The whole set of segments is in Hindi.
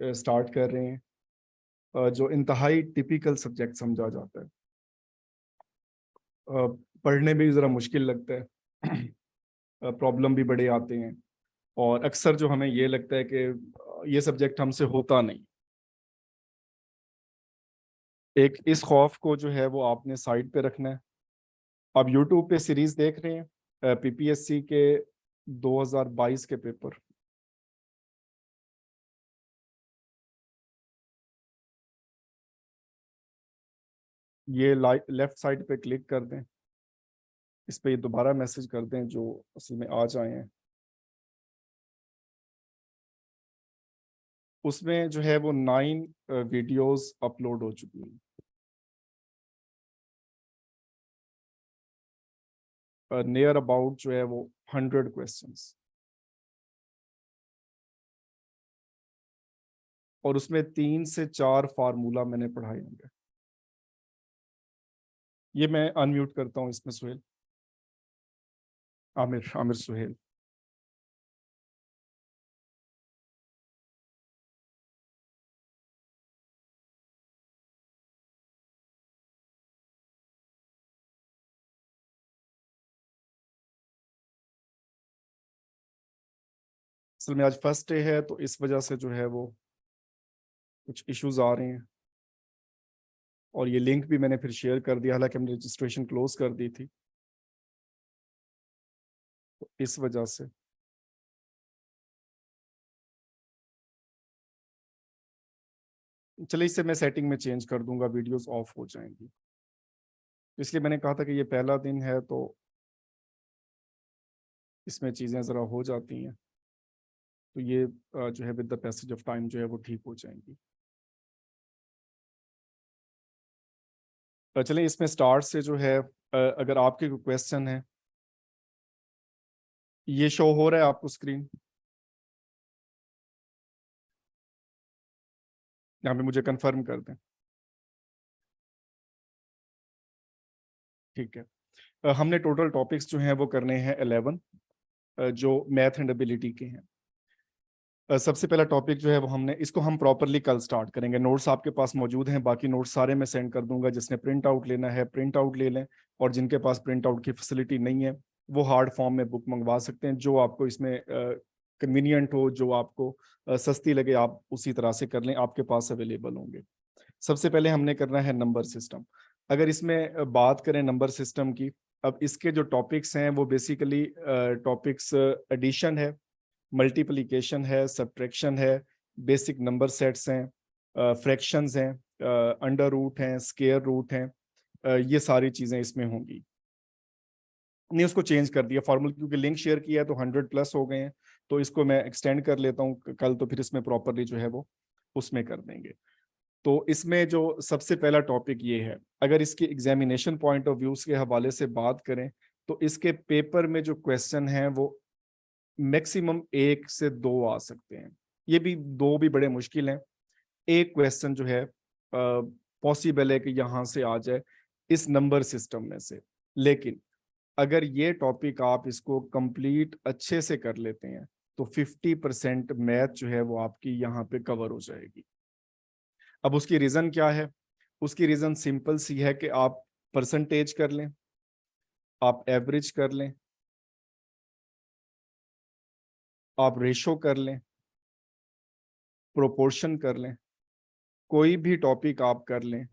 स्टार्ट कर रहे हैं, जो इंतहाई टिपिकल सब्जेक्ट समझा जाता है। पढ़ने में भी ज़रा मुश्किल लगता है, प्रॉब्लम भी बड़े आते हैं, और अक्सर जो हमें ये लगता है कि ये सब्जेक्ट हमसे होता नहीं। एक इस खौफ को जो है वो आपने साइड पे रखना है। आप यूट्यूब पे सीरीज देख रहे हैं पीपीएससी के 2022 के पेपर, ये लेफ्ट साइड पे क्लिक कर दें, इस पे ये दोबारा मैसेज कर दें जो असल में आ जाए हैं। उसमें जो है वो 9 वीडियोस अपलोड हो चुकी हैं। नियर अबाउट जो है वो 100 क्वेश्चंस, और उसमें 3 से 4 फार्मूला मैंने पढ़ाए होंगे। ये मैं अनम्यूट करता हूँ इसमें सुहेल, आमिर आमिर सुहेल। असल में आज फर्स्ट डे है तो इस वजह से जो है वो कुछ इश्यूज आ रहे हैं, और ये लिंक भी मैंने फिर शेयर कर दिया, हालांकि हमने रजिस्ट्रेशन क्लोज कर दी थी, तो इस वजह से। चलिए इससे मैं सेटिंग में चेंज कर दूंगा, वीडियोस ऑफ हो जाएंगी। इसलिए मैंने कहा था कि ये पहला दिन है तो इसमें चीज़ें ज़रा हो जाती हैं, तो ये जो है with the passage of time जो है वो ठीक हो जाएंगी। चलिए इसमें स्टार्ट से जो है अगर आपके कोई क्वेश्चन है, ये शो हो रहा है आपको स्क्रीन, यहाँ पे मुझे कंफर्म कर दें। ठीक है। हमने टोटल टॉपिक्स जो हैं वो करने हैं 11, जो मैथ एंड एबिलिटी के हैं। सबसे पहला टॉपिक जो है वो हमने इसको हम प्रॉपरली कल स्टार्ट करेंगे। नोट्स आपके पास मौजूद हैं, बाकी नोट्स सारे मैं सेंड कर दूंगा। जिसने प्रिंट आउट लेना है प्रिंट आउट ले लें, और जिनके पास प्रिंट आउट की फैसिलिटी नहीं है वो हार्ड फॉर्म में बुक मंगवा सकते हैं। जो आपको इसमें कन्वीनियंट हो, जो आपको सस्ती लगे, आप उसी तरह से कर लें, आपके पास अवेलेबल होंगे। सबसे पहले हमने करना है नंबर सिस्टम। अगर इसमें बात करें नंबर सिस्टम की, अब इसके जो टॉपिक्स हैं वो बेसिकली टॉपिक्स एडिशन है, मल्टीप्लिकेशन है, सब्ट्रैक्शन है, बेसिक नंबर सेट्स हैं, फ्रैक्शंस हैं, अंडर रूट हैं, स्केयर रूट हैं, ये सारी चीज़ें इसमें होंगी। नहीं, उसको चेंज कर दिया फॉर्मूला, क्योंकि लिंक शेयर किया है तो 100+ हो गए हैं, तो इसको मैं एक्सटेंड कर लेता हूँ कल, तो फिर इसमें प्रॉपरली जो है वो उसमें कर देंगे। तो इसमें जो सबसे पहला टॉपिक ये है, अगर इसके एग्जामिनेशन पॉइंट ऑफ व्यूज के हवाले से बात करें तो इसके पेपर में जो क्वेश्चन हैं वो मैक्सिमम 1 से 2 आ सकते हैं। ये भी 2 भी बड़े मुश्किल हैं। एक क्वेश्चन जो है पॉसिबल है कि यहाँ से आ जाए इस नंबर सिस्टम में से, लेकिन अगर ये टॉपिक आप इसको कंप्लीट अच्छे से कर लेते हैं तो 50% मैथ जो है वो आपकी यहाँ पे कवर हो जाएगी। अब उसकी रीज़न क्या है? उसकी रीज़न सिंपल सी है कि आप परसेंटेज कर लें, आप एवरेज कर लें, आप रेशो कर लें, प्रोपोर्शन कर लें, कोई भी टॉपिक आप कर लें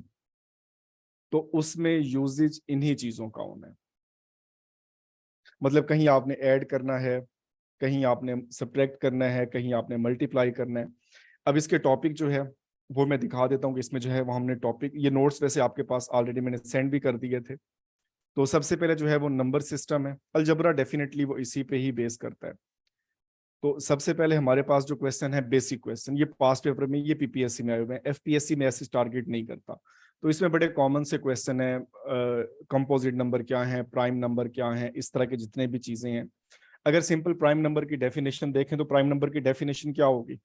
तो उसमें यूजेज इन्हीं चीज़ों का होना है। मतलब कहीं आपने ऐड करना है, कहीं आपने सब्ट्रैक्ट करना है, कहीं आपने मल्टीप्लाई करना है। अब इसके टॉपिक जो है वो मैं दिखा देता हूँ कि इसमें जो है वो हमने टॉपिक, ये नोट्स वैसे आपके पास ऑलरेडी मैंने सेंड भी कर दिए थे। तो सबसे पहले जो है वो नंबर सिस्टम है, अलजबरा डेफिनेटली वो इसी पे ही बेस करता है। तो सबसे पहले हमारे पास जो क्वेश्चन है बेसिक क्वेश्चन, ये पास पेपर में, ये पीपीएससी में आए हुए हैं, एफपीएससी में ऐसे टारगेट नहीं करता। तो इसमें बड़े कॉमन से क्वेश्चन है, कंपोजिट नंबर क्या है, प्राइम नंबर क्या है, इस तरह के जितने भी चीजें हैं। अगर सिंपल प्राइम नंबर की डेफिनेशन देखें तो प्राइम नंबर की डेफिनेशन क्या होगी?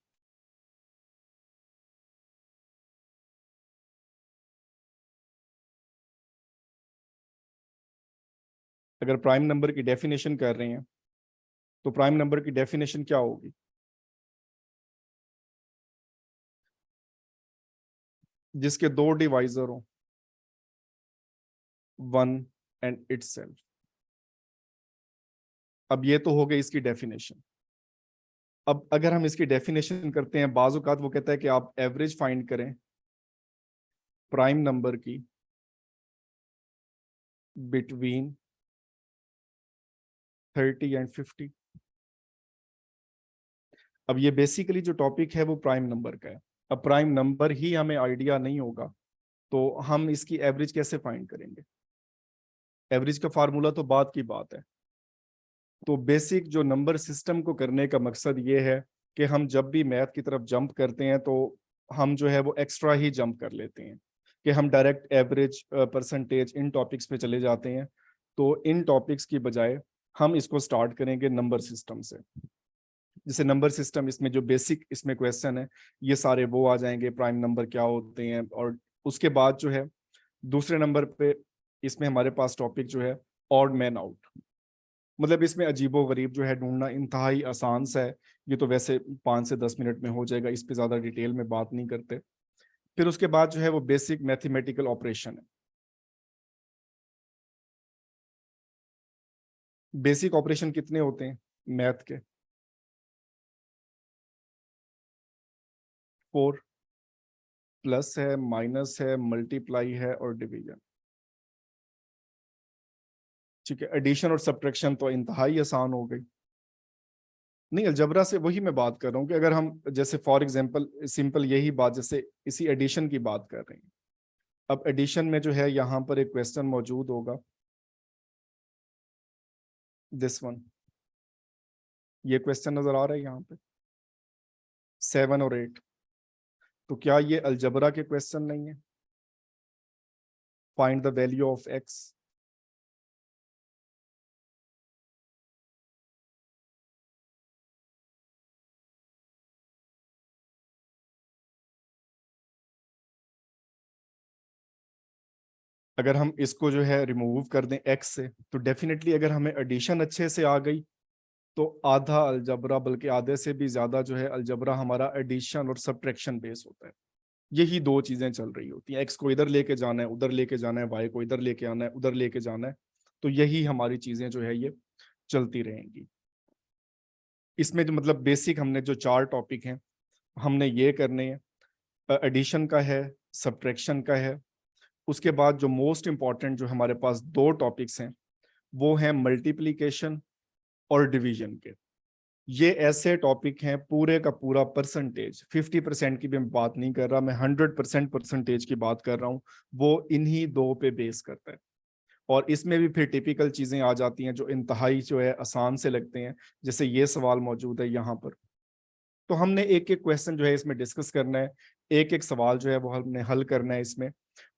अगर प्राइम नंबर की डेफिनेशन कर रहे हैं तो प्राइम नंबर की डेफिनेशन क्या होगी? जिसके दो डिवाइजर हो, 1 एंड इटसेल्फ। अब ये तो हो गई इसकी डेफिनेशन। अब अगर हम इसकी डेफिनेशन करते हैं, बाज़ औक़ात वो कहता है कि आप एवरेज फाइंड करें प्राइम नंबर की बिटवीन 30 एंड 50। अब ये बेसिकली जो टॉपिक है वो प्राइम नंबर का है। अब प्राइम नंबर ही हमें आइडिया नहीं होगा तो हम इसकी एवरेज कैसे फाइंड करेंगे? एवरेज का फार्मूला तो बाद की बात है। तो बेसिक जो नंबर सिस्टम को करने का मकसद ये है कि हम जब भी मैथ की तरफ जंप करते हैं तो हम जो है वो एक्स्ट्रा ही जंप कर लेते हैं कि हम direct average, percentage in topics पे चले जाते हैं। तो इन टॉपिक्स की बजाय हम इसको स्टार्ट करेंगे नंबर सिस्टम से। जैसे नंबर सिस्टम, इसमें जो बेसिक इसमें क्वेश्चन है ये सारे वो आ जाएंगे, प्राइम नंबर क्या होते हैं। और उसके बाद जो है दूसरे नंबर पे इसमें हमारे पास टॉपिक जो है ऑड मैन आउट। मतलब इसमें अजीबो गरीब जो है ढूंढना इंतहाई आसान सा है। ये तो वैसे 5 से 10 मिनट में हो जाएगा, इस पे ज्यादा डिटेल में बात नहीं करते। फिर उसके बाद जो है वो बेसिक मैथमेटिकल ऑपरेशन है। बेसिक ऑपरेशन कितने होते हैं मैथ के? 4। प्लस है, माइनस है, मल्टीप्लाई है और डिवीजन। ठीक है, एडिशन और सब्ट्रैक्शन तो इंतहाई आसान हो गई। नहीं, अलजबरा से वही मैं बात कर रहा हूँ कि अगर हम जैसे फॉर एग्जांपल सिंपल यही बात, जैसे इसी एडिशन की बात कर रहे हैं। अब एडिशन में जो है यहाँ पर एक क्वेश्चन मौजूद होगा, दिस वन। ये क्वेश्चन नजर आ रहा है यहाँ पे, 7 और 8। तो क्या ये अलजबरा के क्वेश्चन नहीं है? Find the value of x. अगर हम इसको जो है रिमूव कर दें एक्स से, तो डेफिनेटली अगर हमें एडिशन अच्छे से आ गई तो आधा अलजबरा, बल्कि आधे से भी ज्यादा जो है अलजबरा हमारा एडिशन और सब्ट्रैक्शन बेस होता है। यही दो चीजें चल रही होती हैं, एक्स को इधर लेके जाना है, उधर लेके जाना है, वाई को इधर लेके आना है, उधर लेके जाना है। तो यही हमारी चीजें जो है ये चलती रहेंगी। इसमें जो मतलब बेसिक हमने जो 4 टॉपिक हैं हमने ये करने हैं। एडिशन का है, सब्ट्रैक्शन का है। उसके बाद जो मोस्ट इंपॉर्टेंट जो हमारे पास 2 टॉपिक्स हैं वो हैं मल्टीप्लिकेशन और डिवीजन के। ये ऐसे टॉपिक हैं, पूरे का पूरा परसेंटेज, 50% की भी मैं बात नहीं कर रहा, मैं 100% परसेंटेज की बात कर रहा हूँ। वो इन्हीं 2 पे बेस करता है। और इसमें भी फिर टिपिकल चीजें आ जाती हैं जो इंतहाई जो है आसान से लगते हैं। जैसे ये सवाल मौजूद है यहाँ पर, तो हमने एक एक क्वेश्चन जो है इसमें डिस्कस करना है, एक एक सवाल जो है वो हमने हल करना है इसमें।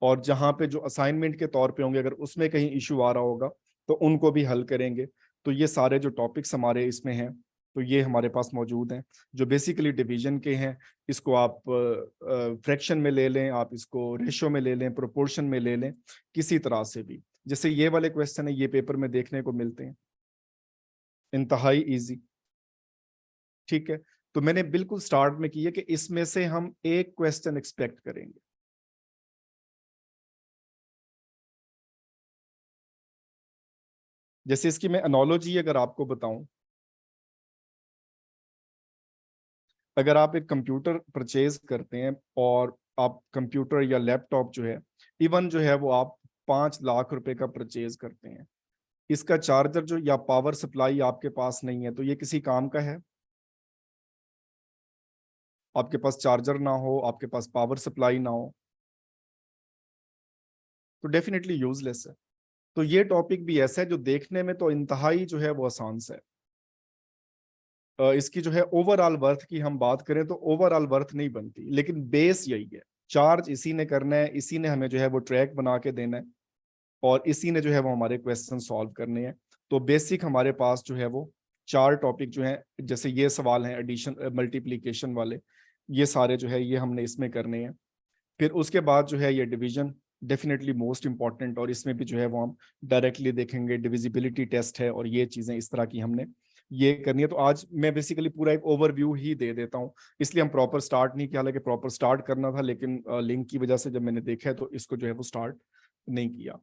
और जहाँ पे जो असाइनमेंट के तौर पे होंगे, अगर उसमें कहीं इशू आ रहा होगा तो उनको भी हल करेंगे। तो ये सारे जो टॉपिक्स हमारे इसमें हैं तो ये हमारे पास मौजूद हैं, जो बेसिकली डिवीजन के हैं। इसको आप फ्रैक्शन में ले लें, आप इसको रेशो में ले लें, प्रोपोर्शन में ले लें, किसी तरह से भी। जैसे ये वाले क्वेश्चन है, ये पेपर में देखने को मिलते हैं, इंतहाई इजी। ठीक है, तो मैंने बिल्कुल स्टार्ट में किया कि इसमें से हम एक क्वेश्चन एक्सपेक्ट करेंगे। जैसे इसकी मैं एनालॉजी अगर आपको बताऊं, अगर आप एक कंप्यूटर परचेज करते हैं और आप कंप्यूटर या लैपटॉप जो है, इवन जो है वो आप 5 लाख रुपए का परचेज करते हैं, इसका चार्जर जो या पावर सप्लाई आपके पास नहीं है, तो ये किसी काम का है? आपके पास चार्जर ना हो, आपके पास पावर सप्लाई ना हो, तो डेफिनेटली यूजलेस है। तो ये टॉपिक भी ऐसा है जो देखने में तो इंतहाई जो है वो आसान सा है। इसकी जो है ओवरऑल वर्थ की हम बात करें तो ओवरऑल वर्थ नहीं बनती, लेकिन बेस यही है। चार्ज इसी ने करना है, इसी ने हमें जो है वो ट्रैक बना के देना है, और इसी ने जो है वो हमारे क्वेश्चन सॉल्व करने हैं। तो बेसिक हमारे पास जो है वो 4 टॉपिक जो हैं, जैसे ये सवाल हैं एडिशन मल्टीप्लीकेशन वाले, ये सारे जो है ये हमने इसमें करने हैं। फिर उसके बाद जो है ये डिवीजन, डेफिनेटली मोस्ट इंपॉर्टेंट, और इसमें भी जो है वो हम डायरेक्टली देखेंगे, डिविजिबिलिटी टेस्ट है और ये चीज़ें इस तरह की हमने ये करनी है। तो आज मैं बेसिकली पूरा एक ओवरव्यू ही दे देता हूँ, इसलिए हम प्रॉपर स्टार्ट नहीं किया, हालांकि प्रॉपर स्टार्ट करना था, लेकिन लिंक की वजह से जब मैंने देखा है तो इसको जो है वो स्टार्ट नहीं किया।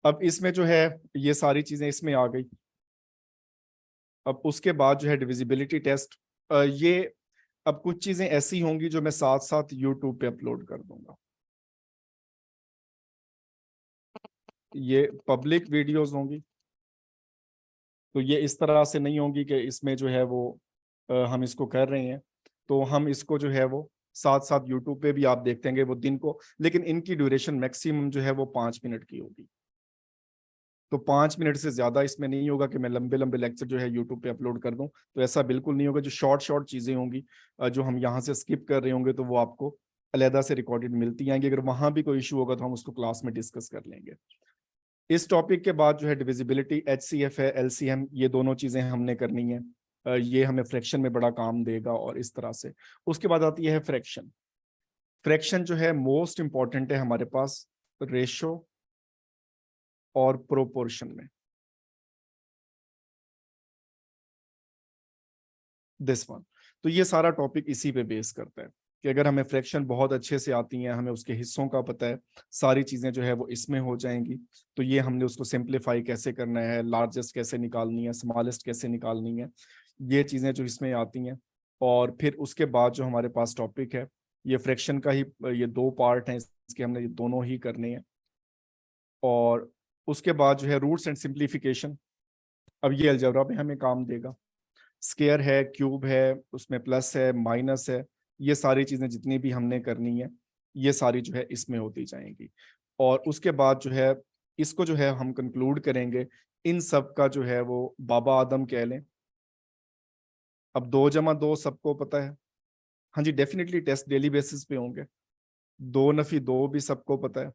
अब इसमें जो है ये सारी चीजें इसमें आ गई। अब उसके बाद जो है डिविजिबिलिटी टेस्ट, ये अब कुछ चीजें ऐसी होंगी जो मैं साथ साथ यूट्यूब पे अपलोड कर दूंगा। ये पब्लिक वीडियोस होंगी, तो ये इस तरह से नहीं होंगी कि इसमें जो है वो हम इसको कर रहे हैं, तो हम इसको जो है वो साथ साथ यूट्यूब पे भी आप देखते हैं वो दिन को, लेकिन इनकी ड्यूरेशन मैक्सिमम जो है वो 5 मिनट की होगी। तो 5 मिनट से ज्यादा इसमें नहीं होगा कि मैं लंबे लंबे लेक्चर जो है यूट्यूब पे अपलोड कर दूं, तो ऐसा बिल्कुल नहीं होगा। जो शॉर्ट शॉर्ट चीजें होंगी जो हम यहाँ से स्किप कर रहे होंगे, तो वो आपको अलहदा से रिकॉर्डेड मिलती आएंगी। अगर वहां भी कोई इशू होगा तो हम उसको क्लास में डिस्कस कर लेंगे। इस टॉपिक के बाद जो है डिविजिबिलिटी, HCF है, LCM, ये दोनों चीजें हमने करनी है। ये हमें फ्रैक्शन में बड़ा काम देगा और इस तरह से। उसके बाद आती है फ्रैक्शन। फ्रैक्शन जो है मोस्ट इंपॉर्टेंट है हमारे पास रेशो और प्रोपोर्शन में, दिस वन। तो ये सारा टॉपिक इसी पे बेस करता है कि अगर हमें फ्रैक्शन बहुत अच्छे से आती हैं, हमें उसके हिस्सों का पता है, सारी चीजें जो है वो इसमें हो जाएंगी। तो ये हमने उसको सिंप्लीफाई कैसे करना है, लार्जेस्ट कैसे निकालनी है, स्मॉलेस्ट कैसे निकालनी है, ये चीजें जो इसमें आती हैं। और फिर उसके बाद जो हमारे पास टॉपिक है, ये फ्रैक्शन का ही, ये दो पार्ट हैं इसके, हमने ये दोनों ही करने हैं। और उसके बाद जो है रूट्स एंड सिंप्लीफिकेशन, अब ये अलजेब्रा में हमें काम देगा। स्केयर है, क्यूब है, उसमें प्लस है, माइनस है, ये सारी चीजें जितनी भी हमने करनी है, ये सारी जो है इसमें होती जाएंगी। और उसके बाद जो है इसको जो है हम कंक्लूड करेंगे। इन सब का जो है वो बाबा आदम कह लें। अब 2 + 2 सबको पता है, हाँ जी, डेफिनेटली टेस्ट डेली बेसिस पे होंगे। 2 - 2 भी सबको पता है,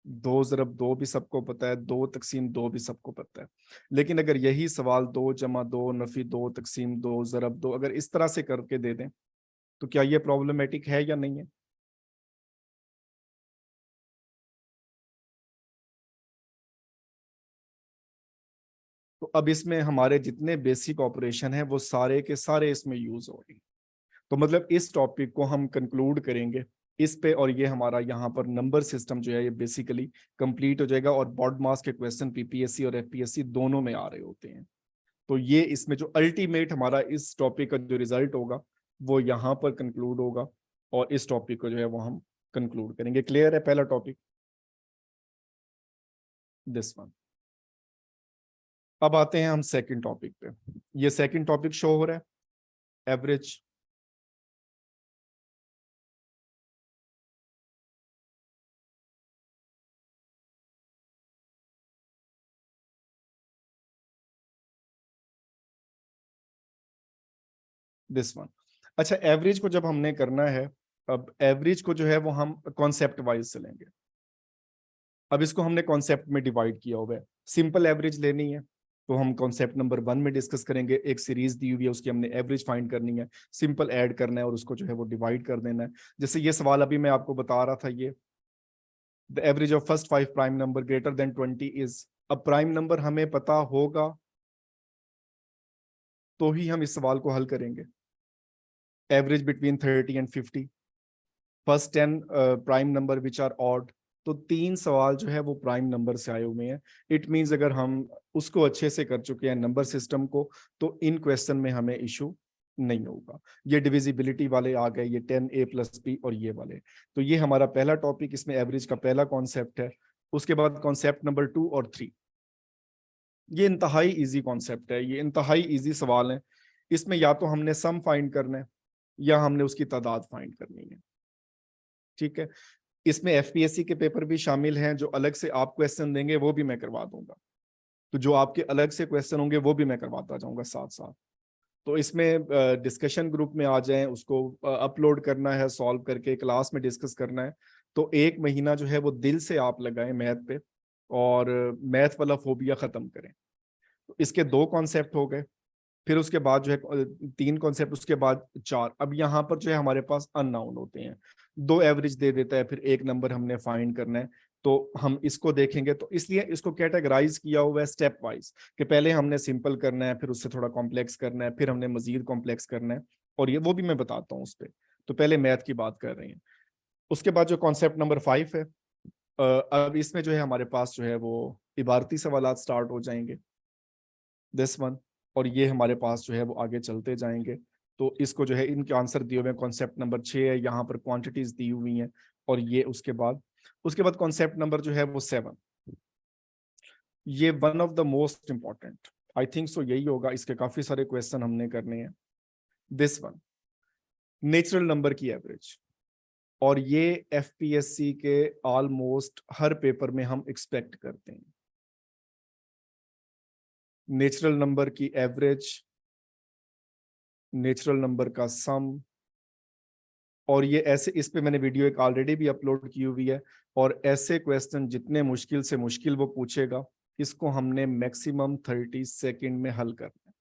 2 × 2 भी सबको पता है, 2 + 2 भी सबको पता है। लेकिन अगर यही सवाल 2 + 2 - 2 2 अगर इस तरह से करके दे दें, तो क्या ये प्रॉब्लमेटिक है या नहीं है? तो अब इसमें हमारे जितने बेसिक ऑपरेशन है वो सारे के सारे इसमें यूज हो रही। तो मतलब इस टॉपिक को हम कंक्लूड करेंगे इस पे, और ये हमारा यहाँ पर नंबर सिस्टम जो है ये बेसिकली कंप्लीट हो जाएगा। और बोर्ड मास के क्वेश्चन PPSC और FPSC दोनों में आ रहे होते हैं। तो ये इसमें जो अल्टीमेट हमारा इस टॉपिक का जो रिजल्ट होगा वो यहाँ पर कंक्लूड होगा, और इस टॉपिक को जो है वो हम कंक्लूड करेंगे। क्लियर है पहला टॉपिक, दिस वन। अब आते हैं हम सेकंड टॉपिक पे। ये सेकंड टॉपिक शो हो रहा है, एवरेज। This one. अच्छा, एवरेज को जब हमने करना है, अब एवरेज को जो है वो हम कॉन्सेप्ट वाइज से लेंगे। अब इसको हमने कॉन्सेप्ट में डिवाइड किया हुआ है। सिंपल एवरेज लेनी है तो हम कॉन्सेप्ट नंबर 1 में डिस्कस करेंगे। एक सीरीज दी हुई है, उसकी हमने एवरेज फाइंड करनी है, सिंपल ऐड करना है और उसको जो है वो डिवाइड कर देना है। जैसे ये सवाल अभी मैं आपको बता रहा था, ये the average of first 5 prime number greater than 20 is. अब प्राइम नंबर हमें पता होगा तो ही हम इस सवाल को हल करेंगे। Average between 30 and 50, first 10 prime number which are odd. तो 3 सवाल जो है वो प्राइम नंबर से आए हुए हैं। इट मींस अगर हम उसको अच्छे से कर चुके हैं नंबर सिस्टम को, तो इन क्वेश्चन में हमें इशू नहीं होगा। ये डिविजिबिलिटी वाले आ गए, ये 10A + B और ये वाले। तो ये हमारा पहला टॉपिक, इसमें एवरेज का पहला कॉन्सेप्ट है। उसके बाद कॉन्सेप्ट नंबर 2 और 3, ये इंतहाई इजी कॉन्सेप्ट है, ये इंतहाई इजी सवाल है। इसमें या तो हमने सम फाइंड करना है या हमने उसकी तादाद फाइंड करनी है। ठीक है, इसमें FPSC के पेपर भी शामिल हैं, जो अलग से आप क्वेश्चन देंगे वो भी मैं करवा दूंगा। तो जो आपके अलग से क्वेश्चन होंगे वो भी मैं करवाता जाऊंगा साथ साथ। तो इसमें डिस्कशन ग्रुप में आ जाएं, उसको अपलोड करना है, सॉल्व करके क्लास में डिस्कस करना है। तो 1 महीना जो है वो दिल से आप लगाएं मैथ पे, और मैथ वाला फोबिया खत्म करें। तो इसके 2 कॉन्सेप्ट हो गए। फिर उसके बाद जो है 3 कॉन्सेप्ट, उसके बाद 4। अब यहाँ पर जो है हमारे पास अननाउन होते हैं। 2 एवरेज दे देता है, फिर 1 नंबर हमने फाइंड करना है। तो हम इसको देखेंगे, तो इसलिए इसको कैटेगराइज किया हुआ है स्टेप वाइज, कि पहले हमने सिंपल करना है, फिर उससे थोड़ा कॉम्प्लेक्स करना है, फिर हमने मजीद कॉम्प्लेक्स करना है, और ये वो भी मैं बताता हूँ उस पर। तो पहले मैथ की बात कर रहे हैं। उसके बाद जो कॉन्सेप्ट नंबर 5 है, अब इसमें जो है हमारे पास जो है वो इबारती सवालात स्टार्ट हो जाएंगे, दिस वन। और ये हमारे पास जो है वो आगे चलते जाएंगे। तो इसको जो है इनके आंसर दिए हुए हैं, कॉन्सेप्ट नंबर 6 है, यहाँ पर क्वांटिटीज दी हुई हैं। और ये उसके बाद कॉन्सेप्ट नंबर जो है वो 7, ये one of the most important, I think so यही होगा, इसके काफी सारे क्वेश्चन हमने करने हैं। दिस वन, नेचुरल नंबर की एवरेज। और ये एफपीएससी के ऑलमोस्ट हर पेपर में हम एक्सपेक्ट करते हैं, नेचुरल नंबर की एवरेज, नेचुरल नंबर का सम। और ये ऐसे, इस पे मैंने वीडियो एक ऑलरेडी भी अपलोड की हुई है। और ऐसे क्वेश्चन जितने मुश्किल से मुश्किल वो पूछेगा, इसको हमने मैक्सिमम 30 सेकंड में हल करना है।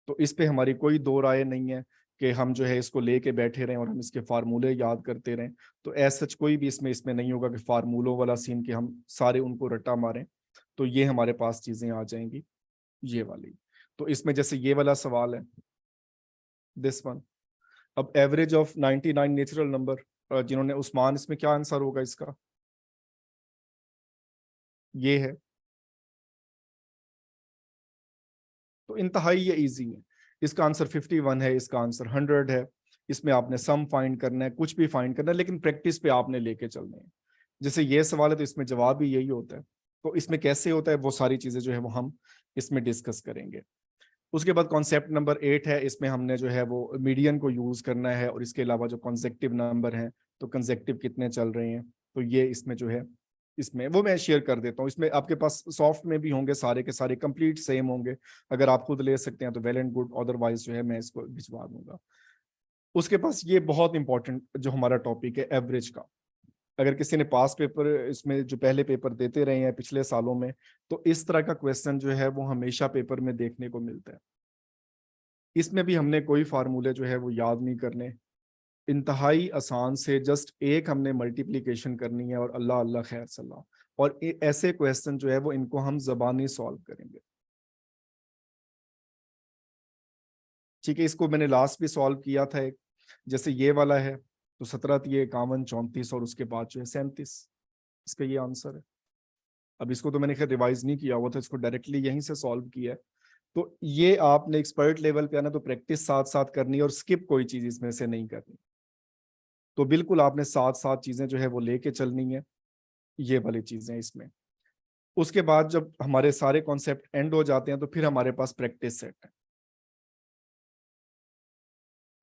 तो इस पे हमारी कोई दो राय नहीं है कि हम जो है इसको लेके बैठे रहें और हम इसके फार्मूले याद करते रहें। तो ऐसा सच कोई भी इसमें नहीं होगा कि फार्मूलों वाला सीन के हम सारे उनको रट्टा मारें। तो ये हमारे पास चीजें आ जाएंगी, ये वाली। तो इसमें जैसे ये वाला सवाल है, दिस वन। अब एवरेज ऑफ 99 नेचुरल नंबर, जिन्होंने उस्मान, इसमें क्या आंसर होगा इसका? ये है। तो इंतहाई ये इजी है। इसका आंसर 51 है, इसका आंसर 100 है। इसमें आपने सम फाइंड करना है, कुछ भी फाइंड करना है, लेकिन प्रैक्टिस पे आपने लेके चलने हैं। जैसे ये सवाल है तो इसमें जवाब भी यही होता है। तो इसमें कैसे होता है वो सारी चीजें जो है वो हम इसमें डिस्कस करेंगे। उसके बाद कॉन्सेप्ट नंबर 8 है, इसमें हमने जो है वो मीडियन को यूज करना है, और इसके अलावा जो कंसेक्टिव नंबर हैं, तो कंसेक्टिव कितने चल रहे हैं, तो ये इसमें जो है, इसमें वो मैं शेयर कर देता हूँ। इसमें आपके पास सॉफ्ट में भी होंगे, सारे के सारे कंप्लीट सेम होंगे। अगर आप खुद ले सकते हैं तो वेल एंड गुड, अदरवाइज जो है मैं इसको भिजवा दूंगा। उसके पास ये बहुत इंपॉर्टेंट जो हमारा टॉपिक है एवरेज का। अगर किसी ने पास पेपर, इसमें जो पहले पेपर देते रहे हैं पिछले सालों में, तो इस तरह का क्वेश्चन जो है वो हमेशा पेपर में देखने को मिलता है। इसमें भी हमने कोई फार्मूले जो है वो याद नहीं करने, इंतहाई आसान से जस्ट एक हमने मल्टीप्लिकेशन करनी है, और अल्लाह अल्लाह खैर सल्लाह। और ऐसे क्वेश्चन जो है वो इनको हम जबानी सॉल्व करेंगे। ठीक है, इसको मैंने लास्ट भी सॉल्व किया था एक, जैसे ये वाला है, तो 17 तिये 51 34 और उसके बाद जो है 37, इसका ये आंसर है। अब इसको तो मैंने खैर रिवाइज नहीं किया हुआ था, इसको डायरेक्टली यहीं से सॉल्व किया है। तो ये आपने एक्सपर्ट लेवल पे आना, तो प्रैक्टिस साथ साथ करनी है, और स्किप कोई चीज इसमें से नहीं करनी। तो बिल्कुल आपने साथ साथ चीजें जो है वो लेके चलनी है, ये वाली चीजें इसमें। उसके बाद जब हमारे सारे कॉन्सेप्ट एंड हो जाते हैं, तो फिर हमारे पास प्रैक्टिस सेट है।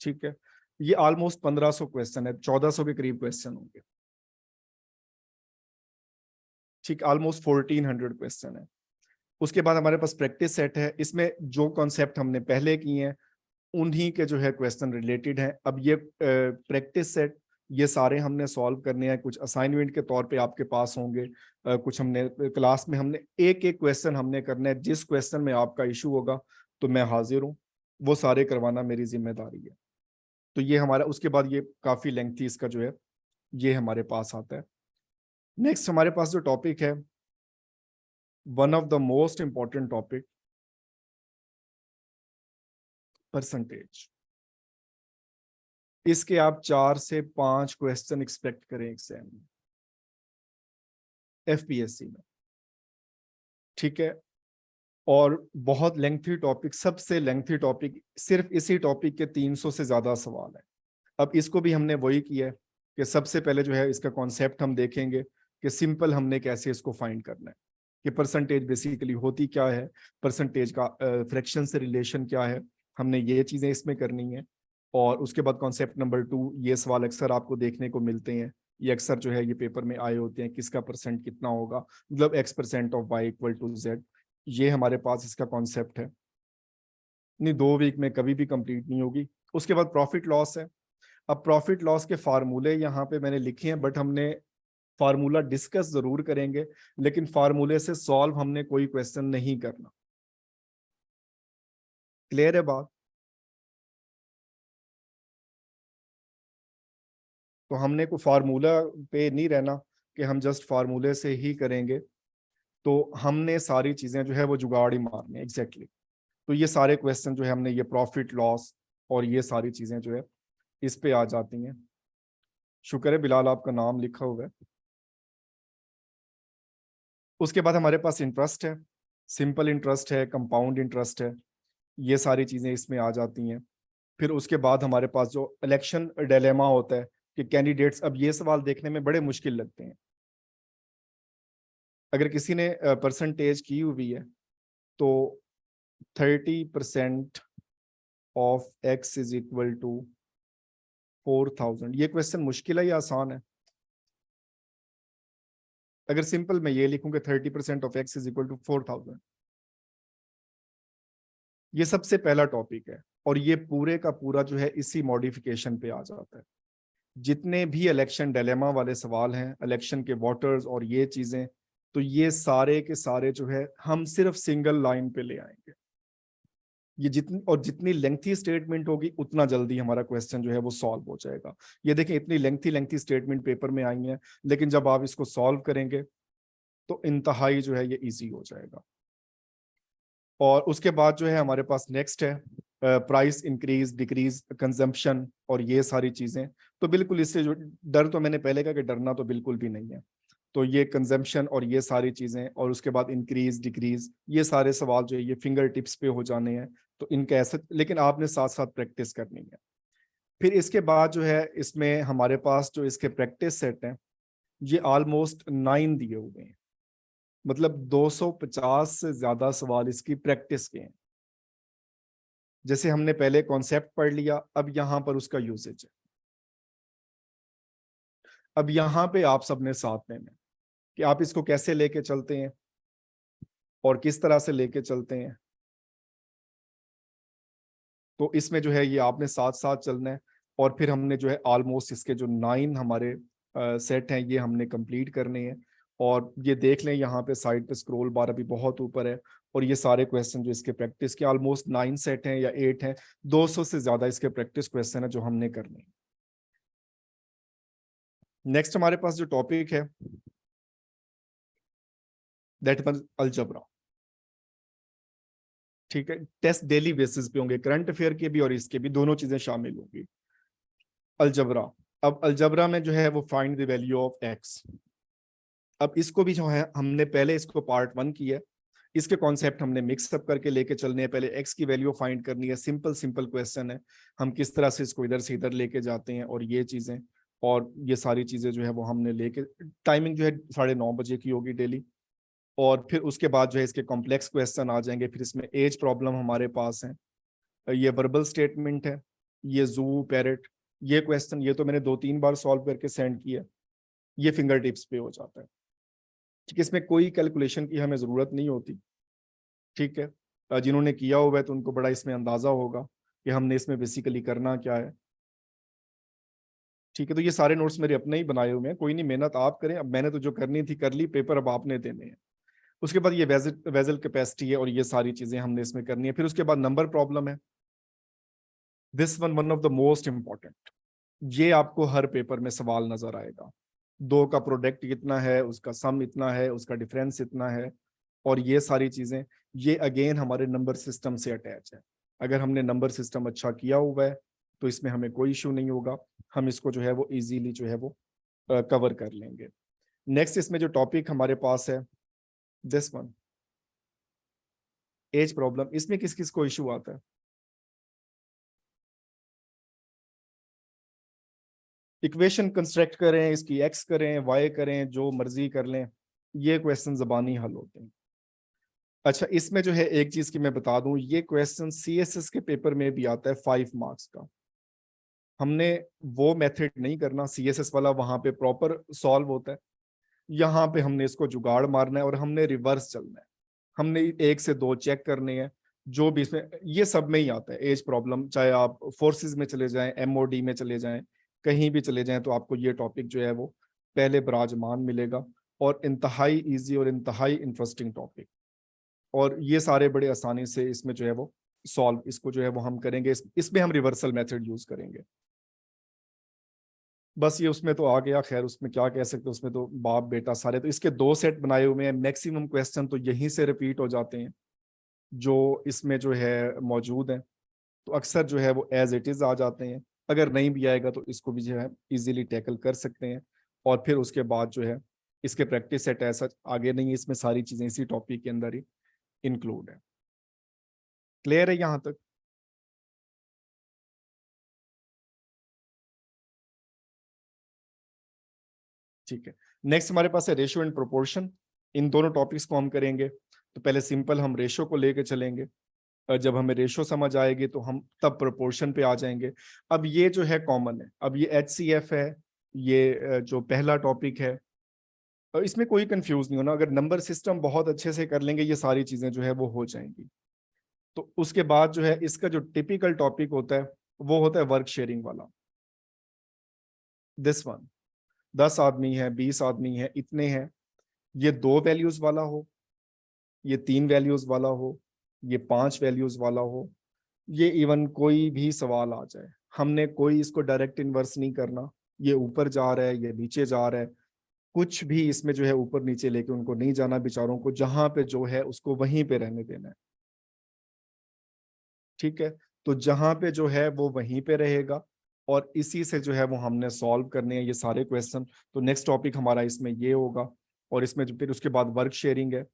ठीक है, ये ऑलमोस्ट 1500 क्वेश्चन है, 1400 के करीब क्वेश्चन होंगे। ठीक, ऑलमोस्ट 1400 क्वेश्चन है। उसके बाद हमारे पास प्रैक्टिस सेट है, इसमें जो कॉन्सेप्ट हमने पहले किए हैं उन्हीं के जो है क्वेश्चन रिलेटेड हैं। अब ये प्रैक्टिस सेट, ये सारे हमने सॉल्व करने हैं, कुछ असाइनमेंट के तौर पे आपके पास होंगे, कुछ हमने क्लास में हमने एक एक क्वेश्चन हमने करना है। जिस क्वेश्चन में आपका इशू होगा तो मैं हाजिर हूँ, वो सारे करवाना मेरी जिम्मेदारी है। तो ये हमारा, उसके बाद ये काफी लेंथी इसका जो है ये हमारे पास आता है। नेक्स्ट हमारे पास जो टॉपिक है, one of the most important topic, percentage. इसके आप 4 से 5 क्वेश्चन एक्सपेक्ट करें एग्जाम में, एफपीएससी में। ठीक है, और बहुत लेंथी टॉपिक, सबसे लेंथी टॉपिक, सिर्फ इसी टॉपिक के 300 से ज्यादा सवाल है। अब इसको भी हमने वही किया है कि सबसे पहले जो है इसका कॉन्सेप्ट हम देखेंगे कि सिंपल हमने कैसे इसको फाइंड करना है, कि परसेंटेज बेसिकली होती क्या है, परसेंटेज का फ्रैक्शन से रिलेशन क्या है, हमने ये चीजें इसमें करनी है। और उसके बाद कॉन्सेप्ट नंबर 2, ये सवाल अक्सर आपको देखने को मिलते हैं, ये अक्सर जो है ये पेपर में आए होते हैं, किसका परसेंट कितना होगा, मतलब x% of y equal to z। ये हमारे पास इसका कॉन्सेप्ट है, नहीं 2 वीक में कभी भी कंप्लीट नहीं होगी। उसके बाद प्रॉफिट लॉस है। अब प्रॉफिट लॉस के फार्मूले यहाँ पे मैंने लिखे हैं, बट हमने फार्मूला डिस्कस जरूर करेंगे, लेकिन फार्मूले से सॉल्व हमने कोई क्वेश्चन नहीं करना। क्लियर है बात? तो हमने को फार्मूला पे नहीं रहना कि हम जस्ट फार्मूले से ही करेंगे तो हमने सारी चीजें जो है वो जुगाड़ ही मारनी है एग्जैक्टली। तो ये सारे क्वेश्चन जो है हमने ये प्रॉफिट लॉस और ये सारी चीजें जो है इस पे आ जाती हैं। शुक्र है बिलाल आपका नाम लिखा हुआ है। उसके बाद हमारे पास इंटरेस्ट है, सिंपल इंटरेस्ट है, कंपाउंड इंटरेस्ट है, ये सारी चीजें इसमें आ जाती हैं। फिर उसके बाद हमारे पास जो इलेक्शन डिलेमा होता है कि कैंडिडेट्स, अब ये सवाल देखने में बड़े मुश्किल लगते हैं। अगर किसी ने परसेंटेज की हुई है तो 30% of x is equal to 4000, ये क्वेश्चन मुश्किल है या आसान है? अगर सिंपल मैं ये लिखूं कि 30% of x is equal to 4000, ये सबसे पहला टॉपिक है और ये पूरे का पूरा जो है इसी मॉडिफिकेशन पे आ जाता है। जितने भी इलेक्शन डिलेमा वाले सवाल हैं, इलेक्शन के वोटर्स और ये चीजें, तो ये सारे के सारे जो है हम सिर्फ सिंगल लाइन पे ले आएंगे। ये जितनी लेंथी स्टेटमेंट होगी उतना जल्दी हमारा क्वेश्चन जो है वो सॉल्व हो जाएगा। ये देखें इतनी लेंथी स्टेटमेंट पेपर में आई है, लेकिन जब आप इसको सॉल्व करेंगे तो इंतहाई जो है ये इजी हो जाएगा। और उसके बाद जो है हमारे पास नेक्स्ट है प्राइस इंक्रीज डिक्रीज कंजम्पशन और ये सारी चीजें। तो बिल्कुल इससे जो डर, तो मैंने पहले कहा कि डरना तो बिल्कुल भी नहीं है। तो ये कंजम्पशन और ये सारी चीजें और उसके बाद इंक्रीज डिक्रीज, ये सारे सवाल जो है ये फिंगर टिप्स पे हो जाने हैं। तो इनका ऐसे, लेकिन आपने साथ साथ प्रैक्टिस करनी है। फिर इसके बाद जो है इसमें हमारे पास जो इसके प्रैक्टिस सेट हैं ये ऑलमोस्ट 9 दिए हुए हैं, मतलब 250 से ज्यादा सवाल इसकी प्रैक्टिस के हैं। जैसे हमने पहले कॉन्सेप्ट पढ़ लिया, अब यहां पर उसका यूसेज है। अब यहां पे आप सबने साथ लेना है कि आप इसको कैसे लेके चलते हैं और किस तरह से लेके चलते हैं। तो इसमें जो है ये आपने साथ साथ चलना है। और फिर हमने जो है ऑलमोस्ट इसके जो 9 हमारे सेट हैं ये हमने कंप्लीट करने हैं। और ये देख लें यहाँ पे साइड पे स्क्रॉल बार अभी बहुत ऊपर है, और ये सारे क्वेश्चन जो इसके प्रैक्टिस के ऑलमोस्ट 9 सेट हैं या 8 हैं। 200 से ज्यादा इसके प्रैक्टिस क्वेश्चन है जो हमने करने हैं। नेक्स्ट हमारे पास जो टॉपिक है दैट मींस अलजबरा। ठीक है, टेस्ट डेली बेसिस पे होंगे, करंट अफेयर के भी और इसके भी, दोनों चीजें शामिल होंगी। अलजबरा, अब अलजबरा में जो है वो find the value of x. अब इसको भी जो है हमने पहले इसको पार्ट 1 किया है, इसके कॉन्सेप्ट हमने मिक्स अप करके लेके चलने हैं। पहले एक्स की वैल्यू फाइंड करनी है, सिंपल सिंपल क्वेश्चन है, हम किस तरह से इसको इधर से इधर लेके जाते हैं और ये चीजें। और ये सारी चीजें जो है वो हमने लेके, टाइमिंग जो है 9:30 की होगी डेली। और फिर उसके बाद जो है इसके कॉम्प्लेक्स क्वेश्चन आ जाएंगे। फिर इसमें एज प्रॉब्लम हमारे पास है, ये वर्बल स्टेटमेंट है, ये जू पैरेट, ये क्वेश्चन ये तो मैंने 2-3 बार सॉल्व करके सेंड किया, ये फिंगर टिप्स पे हो जाता है। ठीक है, इसमें कोई कैलकुलेशन की हमें ज़रूरत नहीं होती। ठीक है, जिन्होंने किया हुआ है तो उनको बड़ा इसमें अंदाज़ा होगा कि हमने इसमें बेसिकली करना क्या है। ठीक है, तो ये सारे नोट्स मेरे अपने ही बनाए हुए हैं, कोई नहीं, मेहनत आप करें। अब मैंने तो जो करनी थी कर ली, पेपर अब आपने देने हैं। उसके बाद ये वेजल कैपेसिटी है और ये सारी चीज़ें हमने इसमें करनी है। फिर उसके बाद नंबर प्रॉब्लम है, this one of the most important. ये आपको हर पेपर में सवाल नजर आएगा। 2 का प्रोडक्ट कितना है, उसका सम इतना है, उसका डिफरेंस इतना है, और ये सारी चीजें, ये अगेन हमारे नंबर सिस्टम से अटैच है। अगर हमने नंबर सिस्टम अच्छा किया हुआ है तो इसमें हमें कोई इशू नहीं होगा, हम इसको जो है वो इजीली जो है वो कवर कर लेंगे। नेक्स्ट इसमें जो टॉपिक हमारे पास है दिस वन, एज प्रॉब्लम, इसमें किस किस को इशू आता है? इक्वेशन कंस्ट्रक्ट करें, इसकी एक्स करें, वाई करें, जो मर्जी कर लें, ये क्वेश्चन जबानी हल होते हैं। अच्छा, इसमें जो है एक चीज की मैं बता दूं, ये क्वेश्चन सीएसएस के पेपर में भी आता है 5 मार्क्स का। हमने वो मेथड नहीं करना सीएसएस वाला, वहां पे प्रॉपर सॉल्व होता है। यहाँ पे हमने इसको जुगाड़ मारना है और हमने रिवर्स चलना है। हमने 1 से 2 चेक करने हैं, जो भी इसमें, ये सब में ही आता है एज प्रॉब्लम। चाहे आप फोर्सेस में चले जाएं, एमओडी में चले जाएं, कहीं भी चले जाएं, तो आपको ये टॉपिक जो है वो पहले बराजमान मिलेगा। और इंतहाई इजी और इंतहाई इंटरेस्टिंग टॉपिक, और ये सारे बड़े आसानी से इसमें जो है वो सॉल्व, इसको जो है वो हम करेंगे। इसमें हम रिवर्सल मेथड यूज करेंगे। बस ये उसमें तो आ गया, खैर उसमें क्या कह सकते हैं, उसमें तो बाप बेटा सारे, तो इसके 2 सेट बनाए हुए हैं। मैक्सिमम क्वेश्चन तो यहीं से रिपीट हो जाते हैं जो इसमें जो है मौजूद हैं, तो अक्सर जो है वो एज इट इज आ जाते हैं। अगर नहीं भी आएगा तो इसको भी जो है इजीली टैकल कर सकते हैं। और फिर उसके बाद जो है इसके प्रैक्टिस सेट ऐसा आगे नहीं है, इसमें सारी चीजें इसी टॉपिक के अंदर ही इंक्लूड है। क्लियर है यहाँ तक? ठीक है। नेक्स्ट हमारे पास है रेशियो एंड प्रोपोर्शन। इन दोनों टॉपिक्स को हम करेंगे। तो पहले सिंपल हम रेशियो को लेके चलेंगे, जब हमें रेशियो समझ आएगी तो हम तब प्रोपोर्शन पे आ जाएंगे। अब ये जो है कॉमन है, अब ये HCF है, ये जो पहला टॉपिक है, इसमें कोई कंफ्यूज नहीं होना। अगर नंबर सिस्टम बहुत अच्छे से कर लेंगे ये सारी चीजें जो है वो हो जाएंगी। तो उसके बाद जो है इसका जो टिपिकल टॉपिक होता है वो होता है वर्क शेयरिंग वाला। दिस वन, 10 आदमी है, 20 आदमी है, इतने हैं, ये 2 वैल्यूज वाला हो, ये 3 वैल्यूज वाला हो, ये 5 वैल्यूज वाला हो, ये इवन कोई भी सवाल आ जाए, हमने कोई इसको डायरेक्ट इन्वर्स नहीं करना। ये ऊपर जा रहा है, ये नीचे जा रहा है, कुछ भी इसमें जो है ऊपर नीचे लेके उनको नहीं जाना, बेचारों को जहां पे जो है उसको वहीं पे रहने देना है। ठीक है, तो जहां पे जो है वो वहीं पे रहेगा और इसी से जो है वो हमने सॉल्व करने हैं ये सारे क्वेश्चन। तो नेक्स्ट टॉपिक हमारा इसमें ये होगा। और इसमें जो फिर उसके बाद वर्क शेयरिंग है,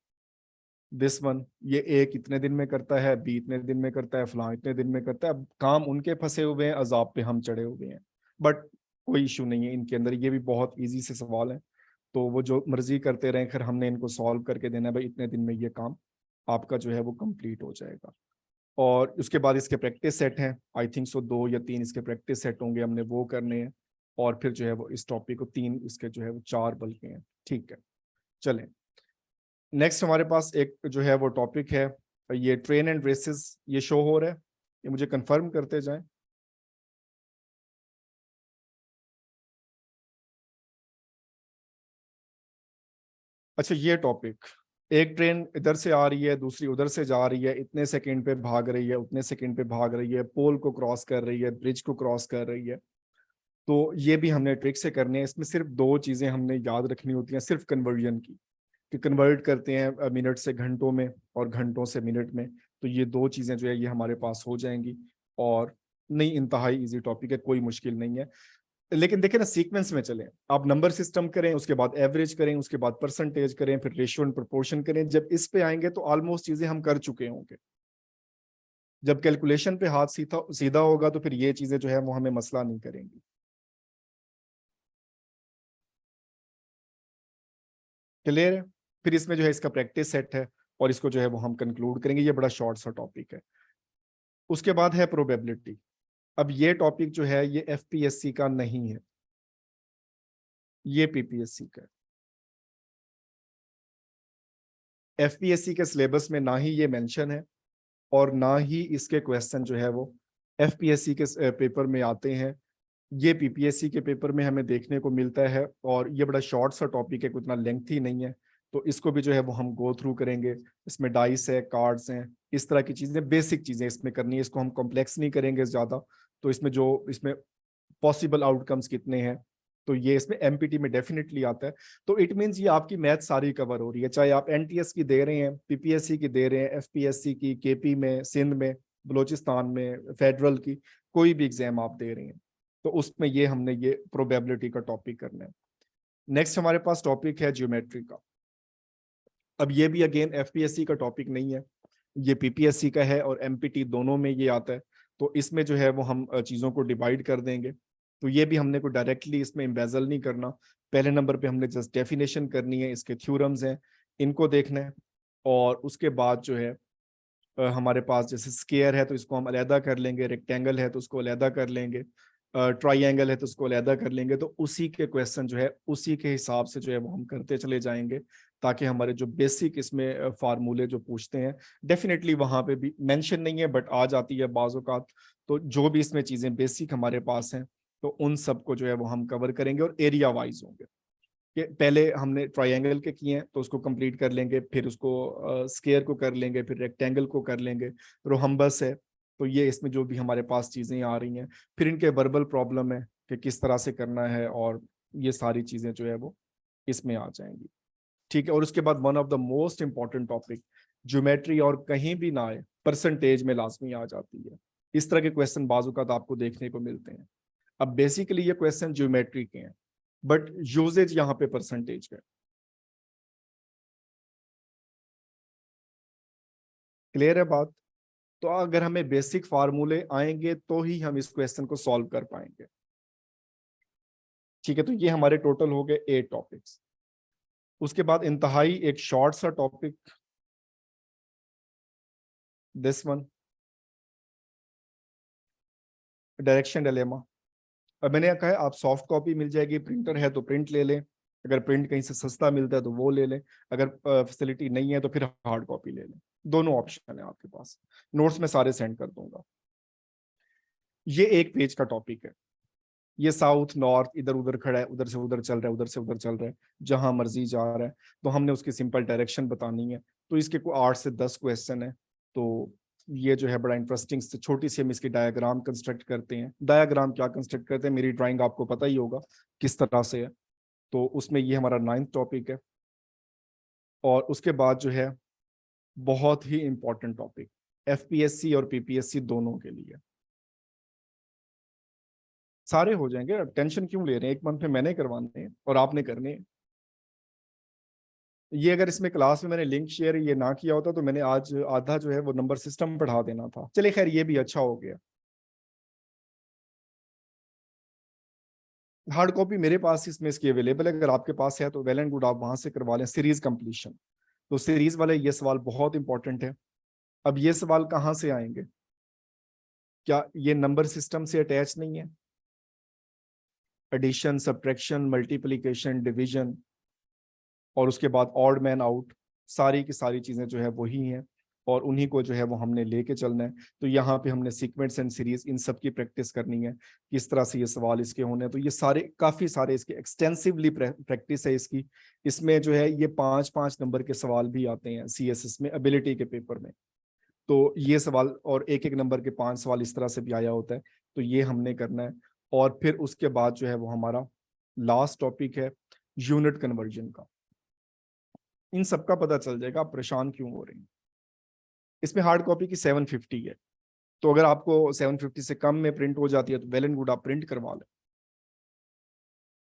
दिस वन, ये एक इतने दिन में करता है, बी इतने दिन में करता है, फलां इतने दिन में करता है। अब काम उनके फंसे हुए हैं, अजाब पे हम चढ़े हुए हैं, बट कोई इशू नहीं है इनके अंदर, ये भी बहुत इजी से सवाल है। तो वो जो मर्जी करते रहें, खैर हमने इनको सॉल्व करके देना है भाई, इतने दिन में ये काम आपका जो है वो कंप्लीट हो जाएगा। और उसके बाद इसके प्रैक्टिस सेट हैं, आई थिंक सो 2 या 3 इसके प्रैक्टिस सेट होंगे, हमने वो करने हैं। और फिर जो है वो इस टॉपिक को 3 इसके जो है वो 4 बल्कि हैं। ठीक है, चलें। नेक्स्ट हमारे पास एक जो है वो टॉपिक है, ये ट्रेन एंड रेसेस, ये शो हो रहा है, ये मुझे कंफर्म करते जाएं। अच्छा, ये टॉपिक, एक ट्रेन इधर से आ रही है, दूसरी उधर से जा रही है, इतने सेकंड पे भाग रही है, उतने सेकंड पे भाग रही है, पोल को क्रॉस कर रही है, ब्रिज को क्रॉस कर रही है। तो ये भी हमने ट्रिक से करने हैं। इसमें सिर्फ 2 चीजें हमने याद रखनी होती हैं, सिर्फ कन्वर्जन की, कि कन्वर्ट करते हैं मिनट से घंटों में और घंटों से मिनट में। तो ये 2 चीजें जो है ये हमारे पास हो जाएंगी। और नहीं, इंतहाई इजी टॉपिक है, कोई मुश्किल नहीं है। लेकिन देखिए ना, सीक्वेंस में चलें, आप नंबर सिस्टम करें, उसके बाद एवरेज करें, उसके बाद परसेंटेज करें, फिर रेशियो एंड प्रोपोर्शन करें। जब इस पे आएंगे तो ऑलमोस्ट चीजें हम कर चुके होंगे। जब कैलकुलेशन पे हाथ सीधा सीधा होगा तो फिर ये चीजें जो है वो हमें मसला नहीं करेंगी। क्लियर है? फिर इसमें जो है इसका प्रैक्टिस सेट है और इसको जो है वो हम कंक्लूड करेंगे। ये बड़ा शॉर्ट सा टॉपिक है। उसके बाद है प्रोबेबिलिटी। अब ये टॉपिक जो है ये FPSC का नहीं है, ये PPSC का है। FPSC के सिलेबस में ना ही ये मेंशन है और ना ही इसके क्वेश्चन जो है वो FPSC के पेपर में आते हैं। ये PPSC के पेपर में हमें देखने को मिलता है और ये बड़ा शॉर्ट सा टॉपिक है, उतना लेंथी नहीं है। तो इसको भी जो है वो हम गो थ्रू करेंगे। इसमें डाइस है, कार्ड्स हैं, इस तरह की चीजें, बेसिक चीजें इसमें करनी है, इसको हम कॉम्प्लेक्स नहीं करेंगे ज्यादा। तो इसमें पॉसिबल आउटकम्स कितने हैं, तो ये इसमें MPT में डेफिनेटली आता है। तो इट मीन्स ये आपकी मैथ सारी कवर हो रही है, चाहे आप NTS की दे रहे हैं, PPSC की दे रहे हैं, FPSC की, KP में, सिंध में, बलोचिस्तान में, फेडरल की, कोई भी एग्जाम आप दे रहे हैं तो उसमें ये हमने ये प्रोबेबिलिटी का टॉपिक करना है। नेक्स्ट हमारे पास टॉपिक है ज्योमेट्री का। अब ये भी अगेन FPSC का टॉपिक नहीं है, ये PPSC का है और MPT दोनों में ये आता है। तो इसमें जो है वो हम चीज़ों को डिवाइड कर देंगे। तो ये भी हमने को डायरेक्टली इसमें इम्बेजल नहीं करना। पहले नंबर पे हमने जस्ट डेफिनेशन करनी है, इसके थ्योरम्स हैं, इनको देखना है। और उसके बाद जो है हमारे पास जैसे स्क्वायर है तो इसको हम अलहदा कर लेंगे, रेक्टेंगल है तो उसको अलहदा कर लेंगे, ट्राइंगल है तो उसको अलहदा कर लेंगे। तो उसी के क्वेश्चन जो है उसी के हिसाब से जो है वो हम करते चले जाएंगे, ताकि हमारे जो बेसिक इसमें फार्मूले जो पूछते हैं, डेफिनेटली वहां पे भी मेंशन नहीं है बट आ जाती है बाज़ औक़ात। तो जो भी इसमें चीजें बेसिक हमारे पास हैं तो उन सबको जो है वो हम कवर करेंगे और एरिया वाइज होंगे। कि पहले हमने ट्रायंगल के किए हैं तो उसको कंप्लीट कर लेंगे, फिर उसको स्क्वायर को कर लेंगे, फिर रेक्टेंगल को कर लेंगे, रोहम्बस है। तो ये इसमें जो भी हमारे पास चीजें आ रही हैं, फिर इनके वर्बल प्रॉब्लम है, कि किस तरह से करना है, और ये सारी चीजें जो है वो इसमें आ जाएंगी। ठीक है, और उसके बाद one of the most important topic geometry, और कहीं भी ना आए परसेंटेज में लाजमी आ जाती है। इस तरह के क्वेश्चन बाजुकात आपको देखने को मिलते हैं। अब बेसिकली ये क्वेश्चन ज्योमेट्री के हैं, बट यूजेज यहाँ पे परसेंटेज का। क्लियर है बात? तो अगर हमें बेसिक फार्मूले आएंगे तो ही हम इस क्वेश्चन को सॉल्व कर पाएंगे। ठीक है, तो ये हमारे टोटल हो गए 8 टॉपिक्स। उसके बाद इंतहाई एक शॉर्ट सा topic, this one, direction dilemma. अब मैंने कहा है आप सॉफ्ट कॉपी मिल जाएगी, प्रिंटर है तो प्रिंट ले लें, अगर प्रिंट कहीं से सस्ता मिलता है तो वो ले लें, अगर फैसिलिटी नहीं है तो फिर हार्ड कॉपी ले लें। दोनों ऑप्शन है आपके पास, नोट्स में सारे सेंड कर दूंगा। ये एक पेज का टॉपिक है, ये साउथ नॉर्थ इधर उधर खड़ा है, उधर से उधर चल रहा है, उधर से उधर चल रहा है, जहां मर्जी जा रहा है, तो हमने उसकी सिंपल डायरेक्शन बतानी है। तो इसके को 8 से 10 क्वेश्चन है। तो ये जो है बड़ा इंटरेस्टिंग से छोटी सी हम इसकी डायग्राम कंस्ट्रक्ट करते हैं। डायग्राम क्या कंस्ट्रक्ट करते हैं, मेरी ड्राइंग आपको पता ही होगा किस तरह से है। तो उसमें ये हमारा 9th टॉपिक है। और उसके बाद जो है बहुत ही इंपॉर्टेंट टॉपिक, एफपीएससी और पीपीएससी दोनों के लिए। सारे हो जाएंगे, अब टेंशन क्यों ले रहे हैं, एक मंथ में मैंने करवाने हैं और आपने करने हैं। ये अगर इसमें क्लास में मैंने लिंक शेयर ये ना किया होता तो मैंने आज आधा जो है वो नंबर सिस्टम पढ़ा देना था। चलिए खैर, ये भी अच्छा हो गया। हार्ड कॉपी मेरे पास इसमें इसकी अवेलेबल है, अगर आपके पास है तो वेल एंड गुड, आप वहां से करवा लें। सीरीज कंप्लीशन, तो सीरीज वाले ये सवाल बहुत इंपॉर्टेंट है। अब ये सवाल कहाँ से आएंगे, क्या ये नंबर सिस्टम से अटैच नहीं है? एडिशन, सब्ट्रैक्शन, मल्टीप्लिकेशन, डिवीजन, और उसके बाद ऑड मैन आउट, सारी की सारी चीजें जो है वही हैं, और उन्हीं को जो है वो हमने लेके चलना है। तो यहाँ पे हमने सीक्वेंस एंड सीरीज इन सब की प्रैक्टिस करनी है, किस तरह से ये सवाल इसके होने हैं। तो ये सारे काफी सारे इसके एक्सटेंसिवली प्रैक्टिस है इसकी। इसमें जो है ये 5-5 नंबर के सवाल भी आते हैं सीएसएस में, एबिलिटी के पेपर में। तो ये सवाल और एक एक नंबर के 5 सवाल इस तरह से भी आया होता है। तो ये हमने करना है। और फिर उसके बाद जो है वो हमारा लास्ट टॉपिक है यूनिट कन्वर्जन का। इन सबका पता चल जाएगा, आप परेशान क्यों हो रहे हैं। इसमें हार्ड कॉपी की 750 है, तो अगर आपको 750 से कम में प्रिंट हो जाती है तो वेल एंड गुड, आप प्रिंट करवा लें।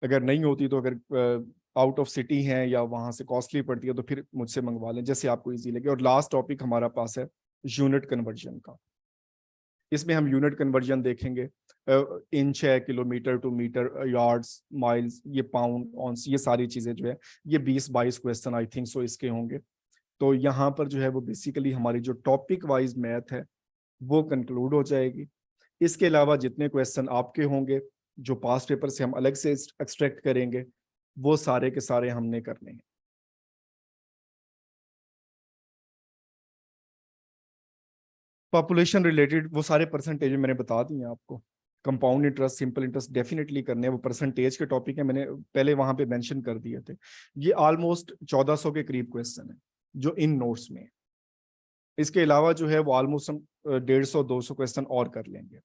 अगर नहीं होती तो अगर आउट ऑफ सिटी है या वहां से कॉस्टली पड़ती है तो फिर मुझसे मंगवा लें, जैसे आपको इजी लगे। और लास्ट टॉपिक हमारा पास है यूनिट कन्वर्जन का। इसमें हम यूनिट कन्वर्जन देखेंगे, इंच है, kilometre to metre, yards, miles, ये पाउंड, ऑन्स, ये सारी चीजें जो है ये 20-22 क्वेश्चन आई थिंक सो इसके होंगे। तो यहाँ पर जो है वो बेसिकली हमारी जो टॉपिक वाइज मैथ है वो कंक्लूड हो जाएगी। इसके अलावा जितने क्वेश्चन आपके होंगे जो पास पेपर से हम अलग से एक्सट्रैक्ट करेंगे, वो सारे के सारे हमने करने हैं। पॉपुलेशन रिलेटेड वो सारे परसेंटेज मैंने बता दिए आपको। Compound interest, simple interest definitely करने हैं, वो परसेंटेज के टॉपिक है, मैंने पहले वहां पे मेंशन कर दिए थे। ये ऑलमोस्ट 1400 के करीब क्वेश्चन है जो इन नोट्स में है। इसके अलावा जो है वो ऑलमोस्ट हम 150-200 क्वेश्चन और कर लेंगे।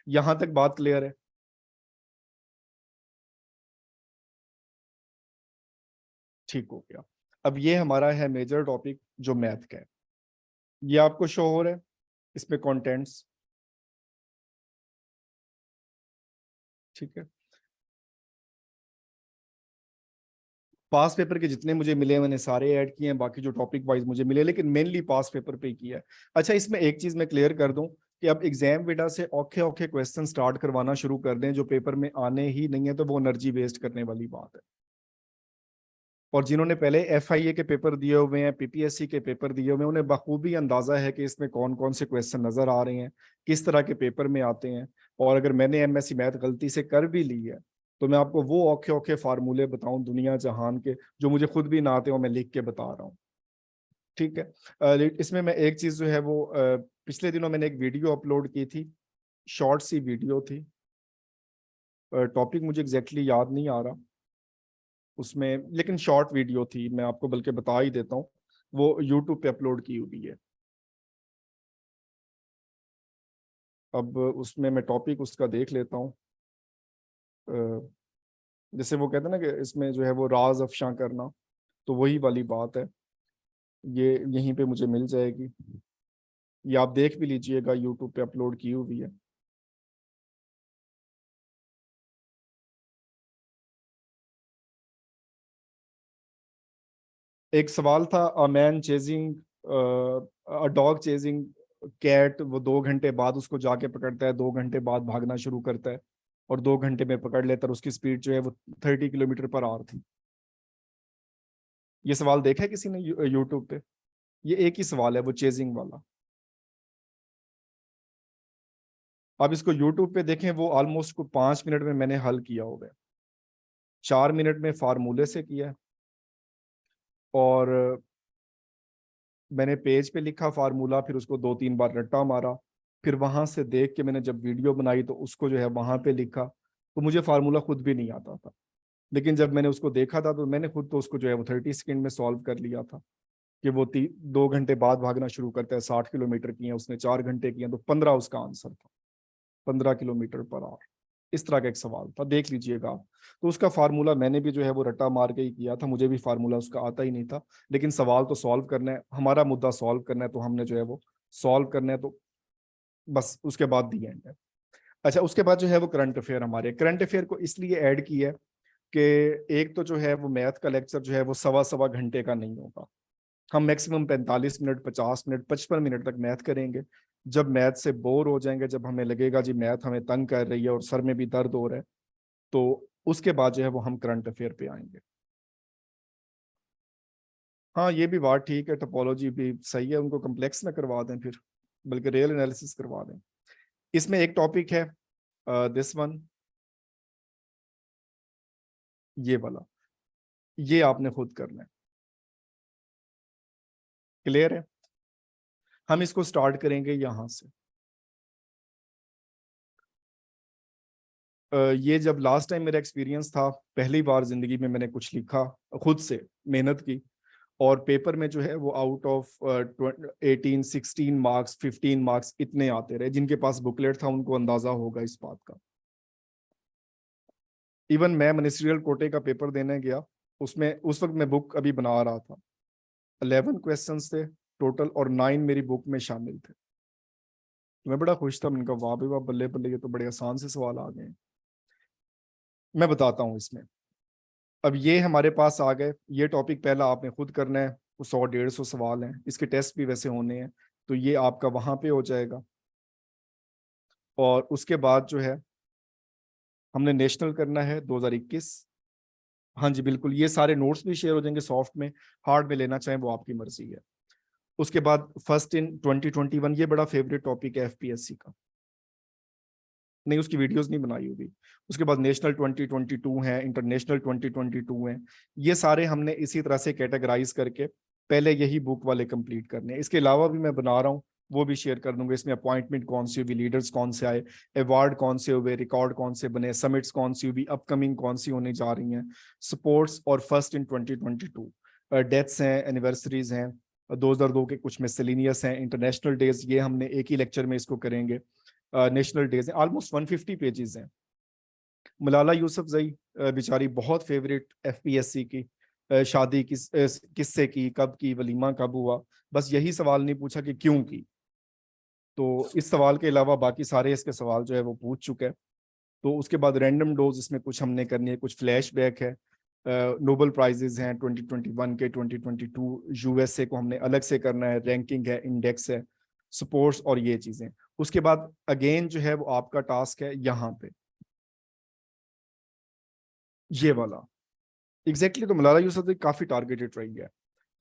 यहां तक बात क्लियर है? ठीक हो गया। अब ये हमारा है मेजर टॉपिक जो मैथ का है। ये आपको शो हो रहा है इसमें कंटेंट्स, ठीक है। पास पेपर के जितने मुझे मिले मैंने सारे ऐड किए हैं, बाकी जो टॉपिक वाइज मुझे मिले, लेकिन मेनली पास पेपर पे किया है। अच्छा, इसमें एक चीज मैं क्लियर कर दूं कि अब एग्जाम विडा से औखे औखे क्वेश्चन स्टार्ट करवाना शुरू कर दें जो पेपर में आने ही नहीं है, तो वो एनर्जी वेस्ट करने वाली बात है। और जिन्होंने पहले एफआईए के पेपर दिए हुए हैं, पीपीएससी के पेपर दिए हुए हैं, उन्हें बखूबी अंदाजा है कि इसमें कौन कौन से क्वेश्चन नजर आ रहे हैं, किस तरह के पेपर में आते हैं। और अगर मैंने एमएससी मैथ गलती से कर भी ली है तो मैं आपको वो औखे औखे फार्मूले बताऊं दुनिया जहान के, जो मुझे खुद भी ना आते हो, मैं लिख के बता रहा हूँ। ठीक है। इसमें मैं एक चीज जो है वो पिछले दिनों मैंने एक वीडियो अपलोड की थी, शॉर्ट सी वीडियो थी। टॉपिक मुझे एग्जैक्टली याद नहीं आ रहा उसमें, लेकिन शॉर्ट वीडियो थी, मैं आपको बल्कि बता ही देता हूँ। वो यूट्यूब पे अपलोड की हुई है। अब उसमें मैं टॉपिक उसका देख लेता हूँ। जैसे वो कहते हैं ना कि इसमें जो है वो राज अफशा करना, तो वही वाली बात है। ये यहीं पे मुझे मिल जाएगी, ये आप देख भी लीजिएगा, यूट्यूब पे अपलोड की हुई है। एक सवाल था, a man chasing a dog chasing cat, वो 2 घंटे बाद उसको जाके पकड़ता है, 2 घंटे बाद भागना शुरू करता है और 2 घंटे में पकड़ लेता है, और उसकी स्पीड जो है वो 30 किलोमीटर पर आवर थी। ये सवाल देखा है किसी ने यूट्यूब पे? ये एक ही सवाल है, वो चेजिंग वाला। आप इसको यूट्यूब पे देखें, वो ऑलमोस्ट को 5 मिनट में मैंने हल किया होगा। 4 मिनट में फार्मूले से किया, और मैंने पेज पे लिखा फार्मूला, फिर उसको 2-3 बार रट्टा मारा, फिर वहां से देख के मैंने जब वीडियो बनाई तो उसको जो है वहां पे लिखा, तो मुझे फार्मूला खुद भी नहीं आता था। लेकिन जब मैंने उसको देखा था तो मैंने खुद तो उसको जो है वो 30 सेकेंड में सॉल्व कर लिया था, कि वो 2 घंटे बाद भागना शुरू करता है, 60 किलोमीटर किए उसने, 4 घंटे किए, तो 15 उसका आंसर था, 15 किलोमीटर पर आवर। इस तरह का एक सवाल था, देख लीजिएगा आप। तो उसका फार्मूला मैंने भी जो है वो रट्टा मार के ही किया था, मुझे भी फार्मूला उसका आता ही नहीं था। लेकिन सवाल तो सॉल्व करना है, हमारा मुद्दा सॉल्व करना है, तो हमने जो है वो सॉल्व करना है, तो बस उसके बाद दी एंड है। अच्छा, उसके बाद जो है वो करंट अफेयर, हमारे करंट अफेयर को इसलिए ऐड किया है कि एक तो जो है वो मैथ का लेक्चर जो है वो 1.25 घंटे का नहीं होगा। हम मैक्सिमम 45 मिनट, 50 मिनट, 55 मिनट तक मैथ करेंगे। जब मैथ से बोर हो जाएंगे, जब हमें लगेगा जी मैथ हमें तंग कर रही है और सर में भी दर्द हो रहा है, तो उसके बाद जो है वो हम करंट अफेयर पे आएंगे। हाँ, ये भी बात ठीक है, टोपोलॉजी भी सही है, उनको कम्प्लेक्स ना करवा दें फिर, बल्कि रियल एनालिसिस करवा दें। इसमें एक टॉपिक है, दिस वन, ये वाला, ये आपने खुद करना है। क्लियर है? हम इसको स्टार्ट करेंगे यहाँ से। ये जब लास्ट टाइम मेरा एक्सपीरियंस था, पहली बार जिंदगी में मैंने कुछ लिखा खुद से, मेहनत की, और पेपर में जो है वो आउट ऑफ 18, 16 मार्क्स, 15 मार्क्स इतने आते रहे। जिनके पास बुकलेट था उनको अंदाजा होगा इस बात का। इवन मैं मिनिस्ट्रियल कोटे का पेपर देने गया, उसमें उस वक्त मैं बुक अभी बना रहा था, 11 क्वेश्चंस थे टोटल, और 9 मेरी बुक में शामिल थे। तो मैं बड़ा खुश था, मैंने कहा वाह भाई वाह, बल्ले बल्ले, ये तो बड़े आसान से सवाल आ गए। मैं बताता हूँ इसमें। अब ये हमारे पास आ गए, ये टॉपिक पहला आपने खुद करना है, 100-150 सवाल हैं, इसके टेस्ट भी वैसे होने हैं, तो ये आपका वहां पे हो जाएगा। और उसके बाद जो है हमने नेशनल करना है 2021। हाँ जी बिल्कुल, ये सारे नोट्स भी शेयर हो जाएंगे सॉफ्ट में, हार्ड में लेना चाहें वो आपकी मर्जी है। उसके बाद फर्स्ट इन 2021, ये बड़ा फेवरेट टॉपिक है एफपीएससी का, नहीं उसकी वीडियोस नहीं बनाई होगी। उसके बाद नेशनल 2022 है, इंटरनेशनल 2022 है। ये सारे हमने इसी तरह से कैटेगराइज करके पहले यही बुक वाले कंप्लीट करने हैं। इसके अलावा भी मैं बना रहा हूँ, वो भी शेयर कर दूंगा। इसमें अपॉइंटमेंट कौन सी हुई, लीडर्स कौन से आए, अवार्ड कौन से हुए, रिकॉर्ड कौन से बने, समिट्स कौन सी हुई, अपकमिंग कौन सी होने जा रही हैं, स्पोर्ट्स, और फर्स्ट इन 2022, डेथ्स हैं, एनिवर्सरीज हैं, 2002 के कुछ मिसलिनियस हैं, इंटरनेशनल डेज, ये हमने एक ही लेक्चर में इसको करेंगे। नेशनल डेज हैं, ऑलमोस्ट 150 पेजेस हैं। मलाला यूसुफजई बेचारी बहुत फेवरेट एफपीएससी की, शादी किससे की, कब की, वलीमा कब हुआ, बस यही सवाल नहीं पूछा कि क्यों की। तो इस सवाल के अलावा बाकी सारे इसके सवाल जो है वो पूछ चुके हैं। तो उसके बाद रैंडम डोज इसमें कुछ हमने करनी है, कुछ फ्लैशबैक है, नोबल प्राइजेज हैं 2021 के, 2022, यूएसए को हमने अलग से करना है, रैंकिंग है, इंडेक्स है, स्पोर्ट्स, और ये चीजें। उसके बाद अगेन जो है वो आपका टास्क है यहाँ पे, ये वाला। एग्जैक्टली, तो मलाला यूसुफजई काफी टारगेटेड रही है।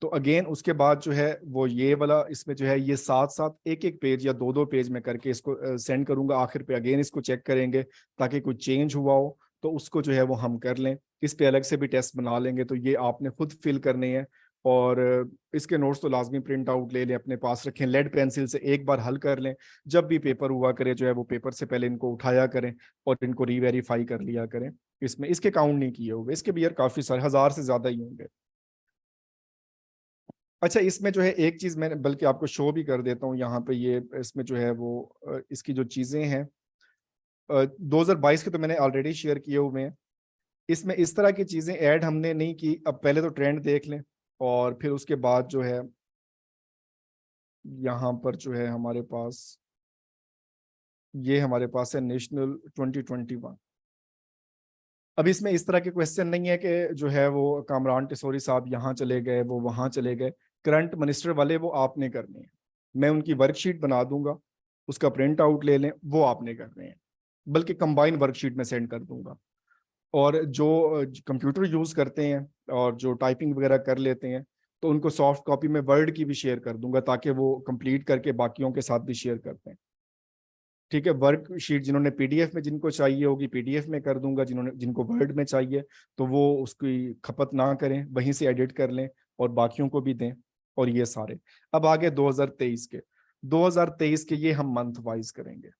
तो अगेन उसके बाद जो है वो ये वाला, इसमें जो है ये साथ साथ एक एक पेज या दो दो पेज में करके इसको सेंड करूंगा। आखिर पे अगेन इसको चेक करेंगे, ताकि कोई चेंज हुआ हो तो उसको जो है वो हम कर लें। इस पे अलग से भी टेस्ट बना लेंगे, तो ये आपने खुद फिल करने हैं। और इसके नोट्स तो लाजमी प्रिंट आउट ले लें, अपने पास रखें, लेड पेंसिल से एक बार हल कर लें। जब भी पेपर हुआ करे जो है वो पेपर से पहले इनको उठाया करें और इनको रीवेरीफाई कर लिया करें। इसमें इसके काउंट नहीं किए होंगे, इसके भी यार काफी सारे, 1000 से ज्यादा ही होंगे। अच्छा, इसमें जो है एक चीज मैंने बल्कि आपको शो भी कर देता हूँ यहाँ पे, ये इसमें जो है वो इसकी जो चीजें हैं, 2022 के तो मैंने ऑलरेडी शेयर किए हुए हैं। इसमें इस तरह की चीजें ऐड हमने नहीं की। अब पहले तो ट्रेंड देख लें और फिर उसके बाद जो है यहाँ पर जो है हमारे पास, ये हमारे पास है नेशनल 2021। अब इसमें इस तरह के क्वेश्चन नहीं है कि जो है वो कामरान टिसोरी साहब यहाँ चले गए, वो वहाँ चले गए। करंट मिनिस्टर वाले वो आपने करने हैं। मैं उनकी वर्कशीट बना दूंगा, उसका प्रिंट आउट ले लें, वो आपने करने हैं। बल्कि कंबाइन वर्कशीट में सेंड कर दूंगा। और जो कंप्यूटर यूज करते हैं और जो टाइपिंग वगैरह कर लेते हैं, तो उनको सॉफ्ट कॉपी में वर्ड की भी शेयर कर दूंगा, ताकि वो कंप्लीट करके बाकियों के साथ भी शेयर करते हैं। ठीक है, वर्कशीट जिन्होंने पीडीएफ में जिनको चाहिए होगी पीडीएफ में कर दूंगा, जिनको वर्ड में चाहिए तो वो उसकी खपत ना करें, वहीं से एडिट कर लें और बाकियों को भी दें। और ये सारे अब आगे 2023 के, 2023 के ये हम मंथ वाइज करेंगे।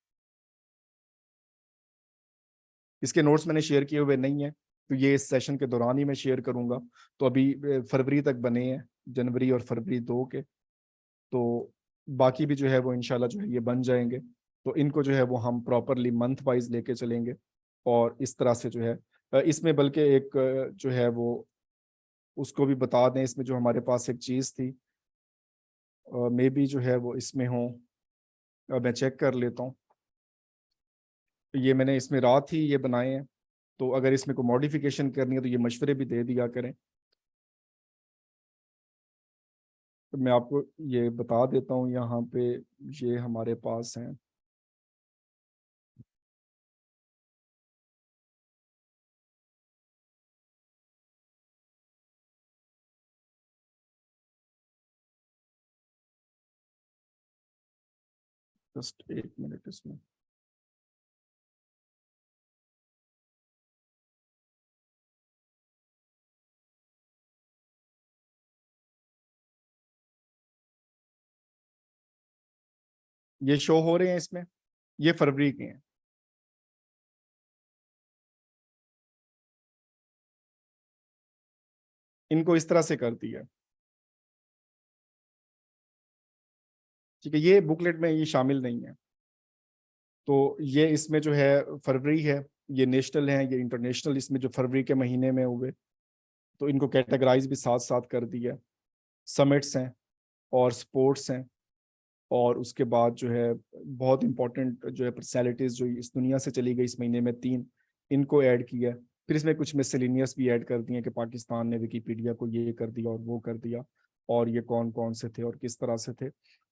इसके नोट्स मैंने शेयर किए हुए नहीं है, तो ये इस सेशन के दौरान ही मैं शेयर करूंगा। तो अभी फरवरी तक बने हैं, जनवरी और फरवरी 2 के। तो बाकी भी जो है वो इंशाल्लाह जो है ये बन जाएंगे। तो इनको जो है वो हम प्रॉपरली मंथ वाइज लेके चलेंगे। और इस तरह से जो है इसमें बल्कि एक जो है वो उसको भी बता दें, इसमें जो हमारे पास एक चीज़ थी, मे बी जो है वो इसमें हो, मैं चेक कर लेता हूँ। ये मैंने इसमें रात ही ये बनाए हैं, तो अगर इसमें कोई मॉडिफिकेशन करनी है तो ये मशवरे भी दे दिया करें। तो मैं आपको ये बता देता हूँ यहाँ पे, ये हमारे पास हैं। जस्ट एक मिनट इसमें, ये शो हो रहे हैं इसमें, ये फरवरी के हैं। इनको इस तरह से कर दिया। ठीक है, ये बुकलेट में ये शामिल नहीं है। तो ये इसमें जो है फरवरी है, ये नेशनल है, ये इंटरनेशनल, इसमें जो फरवरी के महीने में हुए, तो इनको कैटेगराइज भी साथ साथ कर दिया। समिट्स हैं और स्पोर्ट्स हैं, और उसके बाद जो है बहुत इंपॉर्टेंट जो है पर्सनैलिटीज जो इस दुनिया से चली गई इस महीने में 3, इनको ऐड किया। फिर इसमें कुछ मिसलिनियस भी ऐड कर दिए कि पाकिस्तान ने विकीपीडिया को ये कर दिया और वो कर दिया, और ये कौन कौन से थे और किस तरह से थे।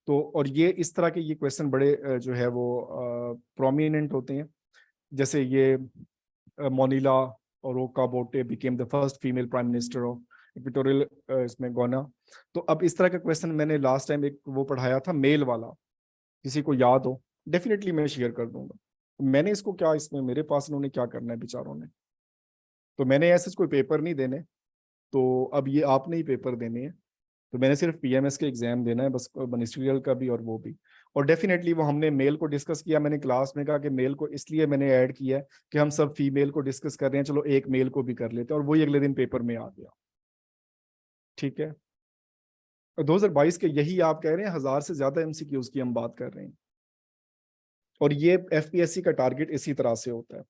तो और ये इस तरह के ये क्वेश्चन बड़े जो है वो प्रोमिनेंट होते हैं। जैसे ये मोनिला ओरोका बोटे became the first female prime minister of equatorial इसमें गोना। तो अब इस तरह का क्वेश्चन मैंने लास्ट टाइम एक वो पढ़ाया था मेल वाला, किसी को याद हो डेफिनेटली मैं शेयर कर दूंगा। मैंने इसको क्या, इसमें मेरे पास इन्होंने क्या करना है बेचारों ने, तो मैंने ऐसे कोई पेपर नहीं देने, तो अब ये आपने ही पेपर देने हैं। तो मैंने सिर्फ पीएमएस के एग्जाम देना है बस, मिनिस्ट्रियल का भी और वो भी। और डेफिनेटली वो हमने मेल को डिस्कस किया, मैंने क्लास में कहा कि मेल को इसलिए मैंने ऐड किया है कि हम सब फीमेल को डिस्कस कर रहे हैं, चलो एक मेल को भी कर लेते हैं, और वही अगले दिन पेपर में आ गया। ठीक है, 2022 के यही आप कह रहे हैं 1000 से ज्यादा एमसीक्यूज की हम बात कर रहे हैं, और ये एफपीएससी का टारगेट इसी तरह से होता है।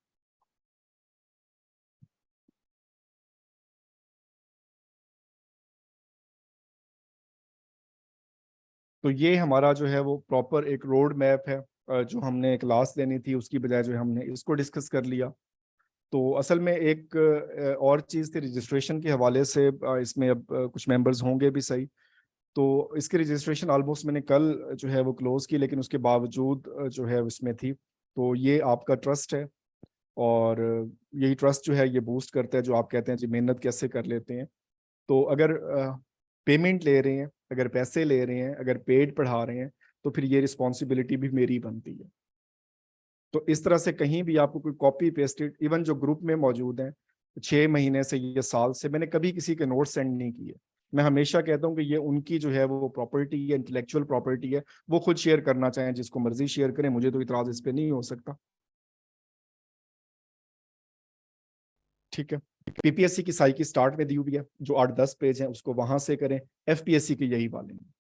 तो ये हमारा जो है वो प्रॉपर एक रोड मैप है। जो हमने क्लास लेनी थी उसकी बजाय जो हमने इसको डिस्कस कर लिया। तो असल में एक और चीज़ थी रजिस्ट्रेशन के हवाले से, इसमें अब कुछ मेंबर्स होंगे भी सही। तो इसकी रजिस्ट्रेशन ऑलमोस्ट मैंने कल जो है वो क्लोज की, लेकिन उसके बावजूद जो है उसमें थी। तो ये आपका ट्रस्ट है, और यही ट्रस्ट जो है ये बूस्ट करता है जो आप कहते हैं जी मेहनत कैसे कर लेते हैं। तो अगर पेमेंट ले रहे हैं, अगर पैसे ले रहे हैं, अगर पेड पढ़ा रहे हैं, तो फिर ये रिस्पॉन्सिबिलिटी भी मेरी बनती है। तो इस तरह से कहीं भी आपको कोई कॉपी पेस्टेड, इवन जो ग्रुप में मौजूद हैं 6 महीने से ये साल से, मैंने कभी किसी के नोट सेंड नहीं किए। मैं हमेशा कहता हूँ कि ये उनकी जो है वो प्रॉपर्टी है, इंटेलेक्चुअल प्रॉपर्टी है, वो खुद शेयर करना चाहें, जिसको मर्जी शेयर करें, मुझे तो इतराज इस पर नहीं हो सकता। ठीक है, पीपीएससी की साइकी स्टार्ट में दी हुई है, जो 8-10 पेज हैं उसको वहां से करें। एफपीएससी के यही वाले हैं,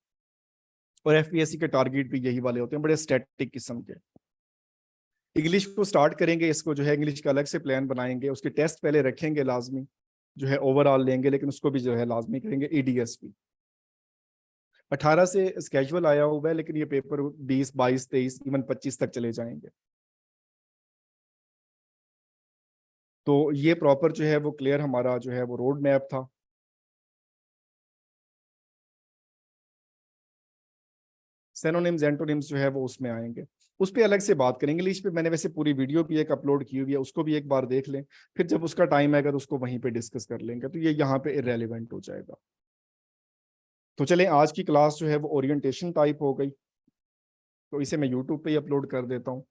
और एफपीएससी के टारगेट भी यही वाले होते हैं, बड़े स्टैटिक किस्म के। इंग्लिश को स्टार्ट करेंगे, इसको जो है इंग्लिश का अलग से प्लान बनाएंगे, उसके टेस्ट पहले रखेंगे लाजमी, जो है ओवरऑल लेंगे, लेकिन उसको भी जो है लाजमी करेंगे ईडीएस भी। 18 से स्केजुअल आया हुआ है, लेकिन ये पेपर 20, 22, 23, इवन 25 तक चले जाएंगे। तो ये प्रॉपर जो है वो क्लियर हमारा जो है वो रोड मैप था। सिनोनिम्स एंटोनिम्स जो है वो उसमें आएंगे, उस पर अलग से बात करेंगे। इंग्लिश पे मैंने वैसे पूरी वीडियो भी एक अपलोड की हुई है, उसको भी एक बार देख लें, फिर जब उसका टाइम आएगा तो उसको वहीं पे डिस्कस कर लेंगे, तो ये यहाँ पे इरेलीवेंट हो जाएगा। तो चलें, आज की क्लास जो है वो ओरिएंटेशन टाइप हो गई, तो इसे मैं यूट्यूब पे ही अपलोड कर देता हूँ।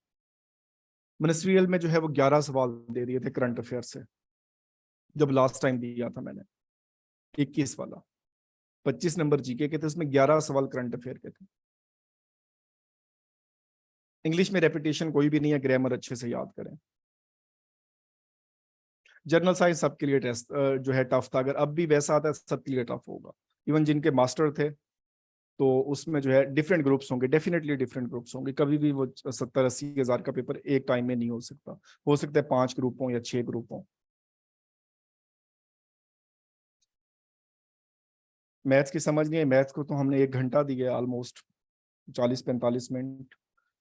मिनिस्ट्रियल में जो है वो 11 सवाल दे दिए थे करंट अफेयर से, जब लास्ट टाइम दिया था मैंने 21 वाला, 25 नंबर जीके के थे, उसमें 11 सवाल करंट अफेयर के थे। इंग्लिश में रेपिटेशन कोई भी नहीं है, ग्रामर अच्छे से याद करें। जनरल साइंस सबके लिए टेस्ट जो है टफ था, अगर अब भी वैसा आता है सबके लिए टफ होगा। इवन जिनके मास्टर थे तो उसमें जो है डिफरेंट ग्रुप्स होंगे, डेफिनेटली डिफरेंट ग्रुप्स होंगे, कभी भी वो 70-80 हज़ार का पेपर एक टाइम में नहीं हो सकता है 5 ग्रुप हों या 6 ग्रुप हों। मैथ्स की समझ नहीं है, मैथ्स को तो हमने 1 घंटा दिया है ऑलमोस्ट, 40-45 मिनट।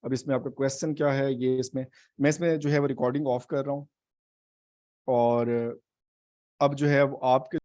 अब इसमें आपका क्वेश्चन क्या है, ये इसमें मैं इसमें जो है वो रिकॉर्डिंग ऑफ कर रहा हूँ, और अब जो है वो आपके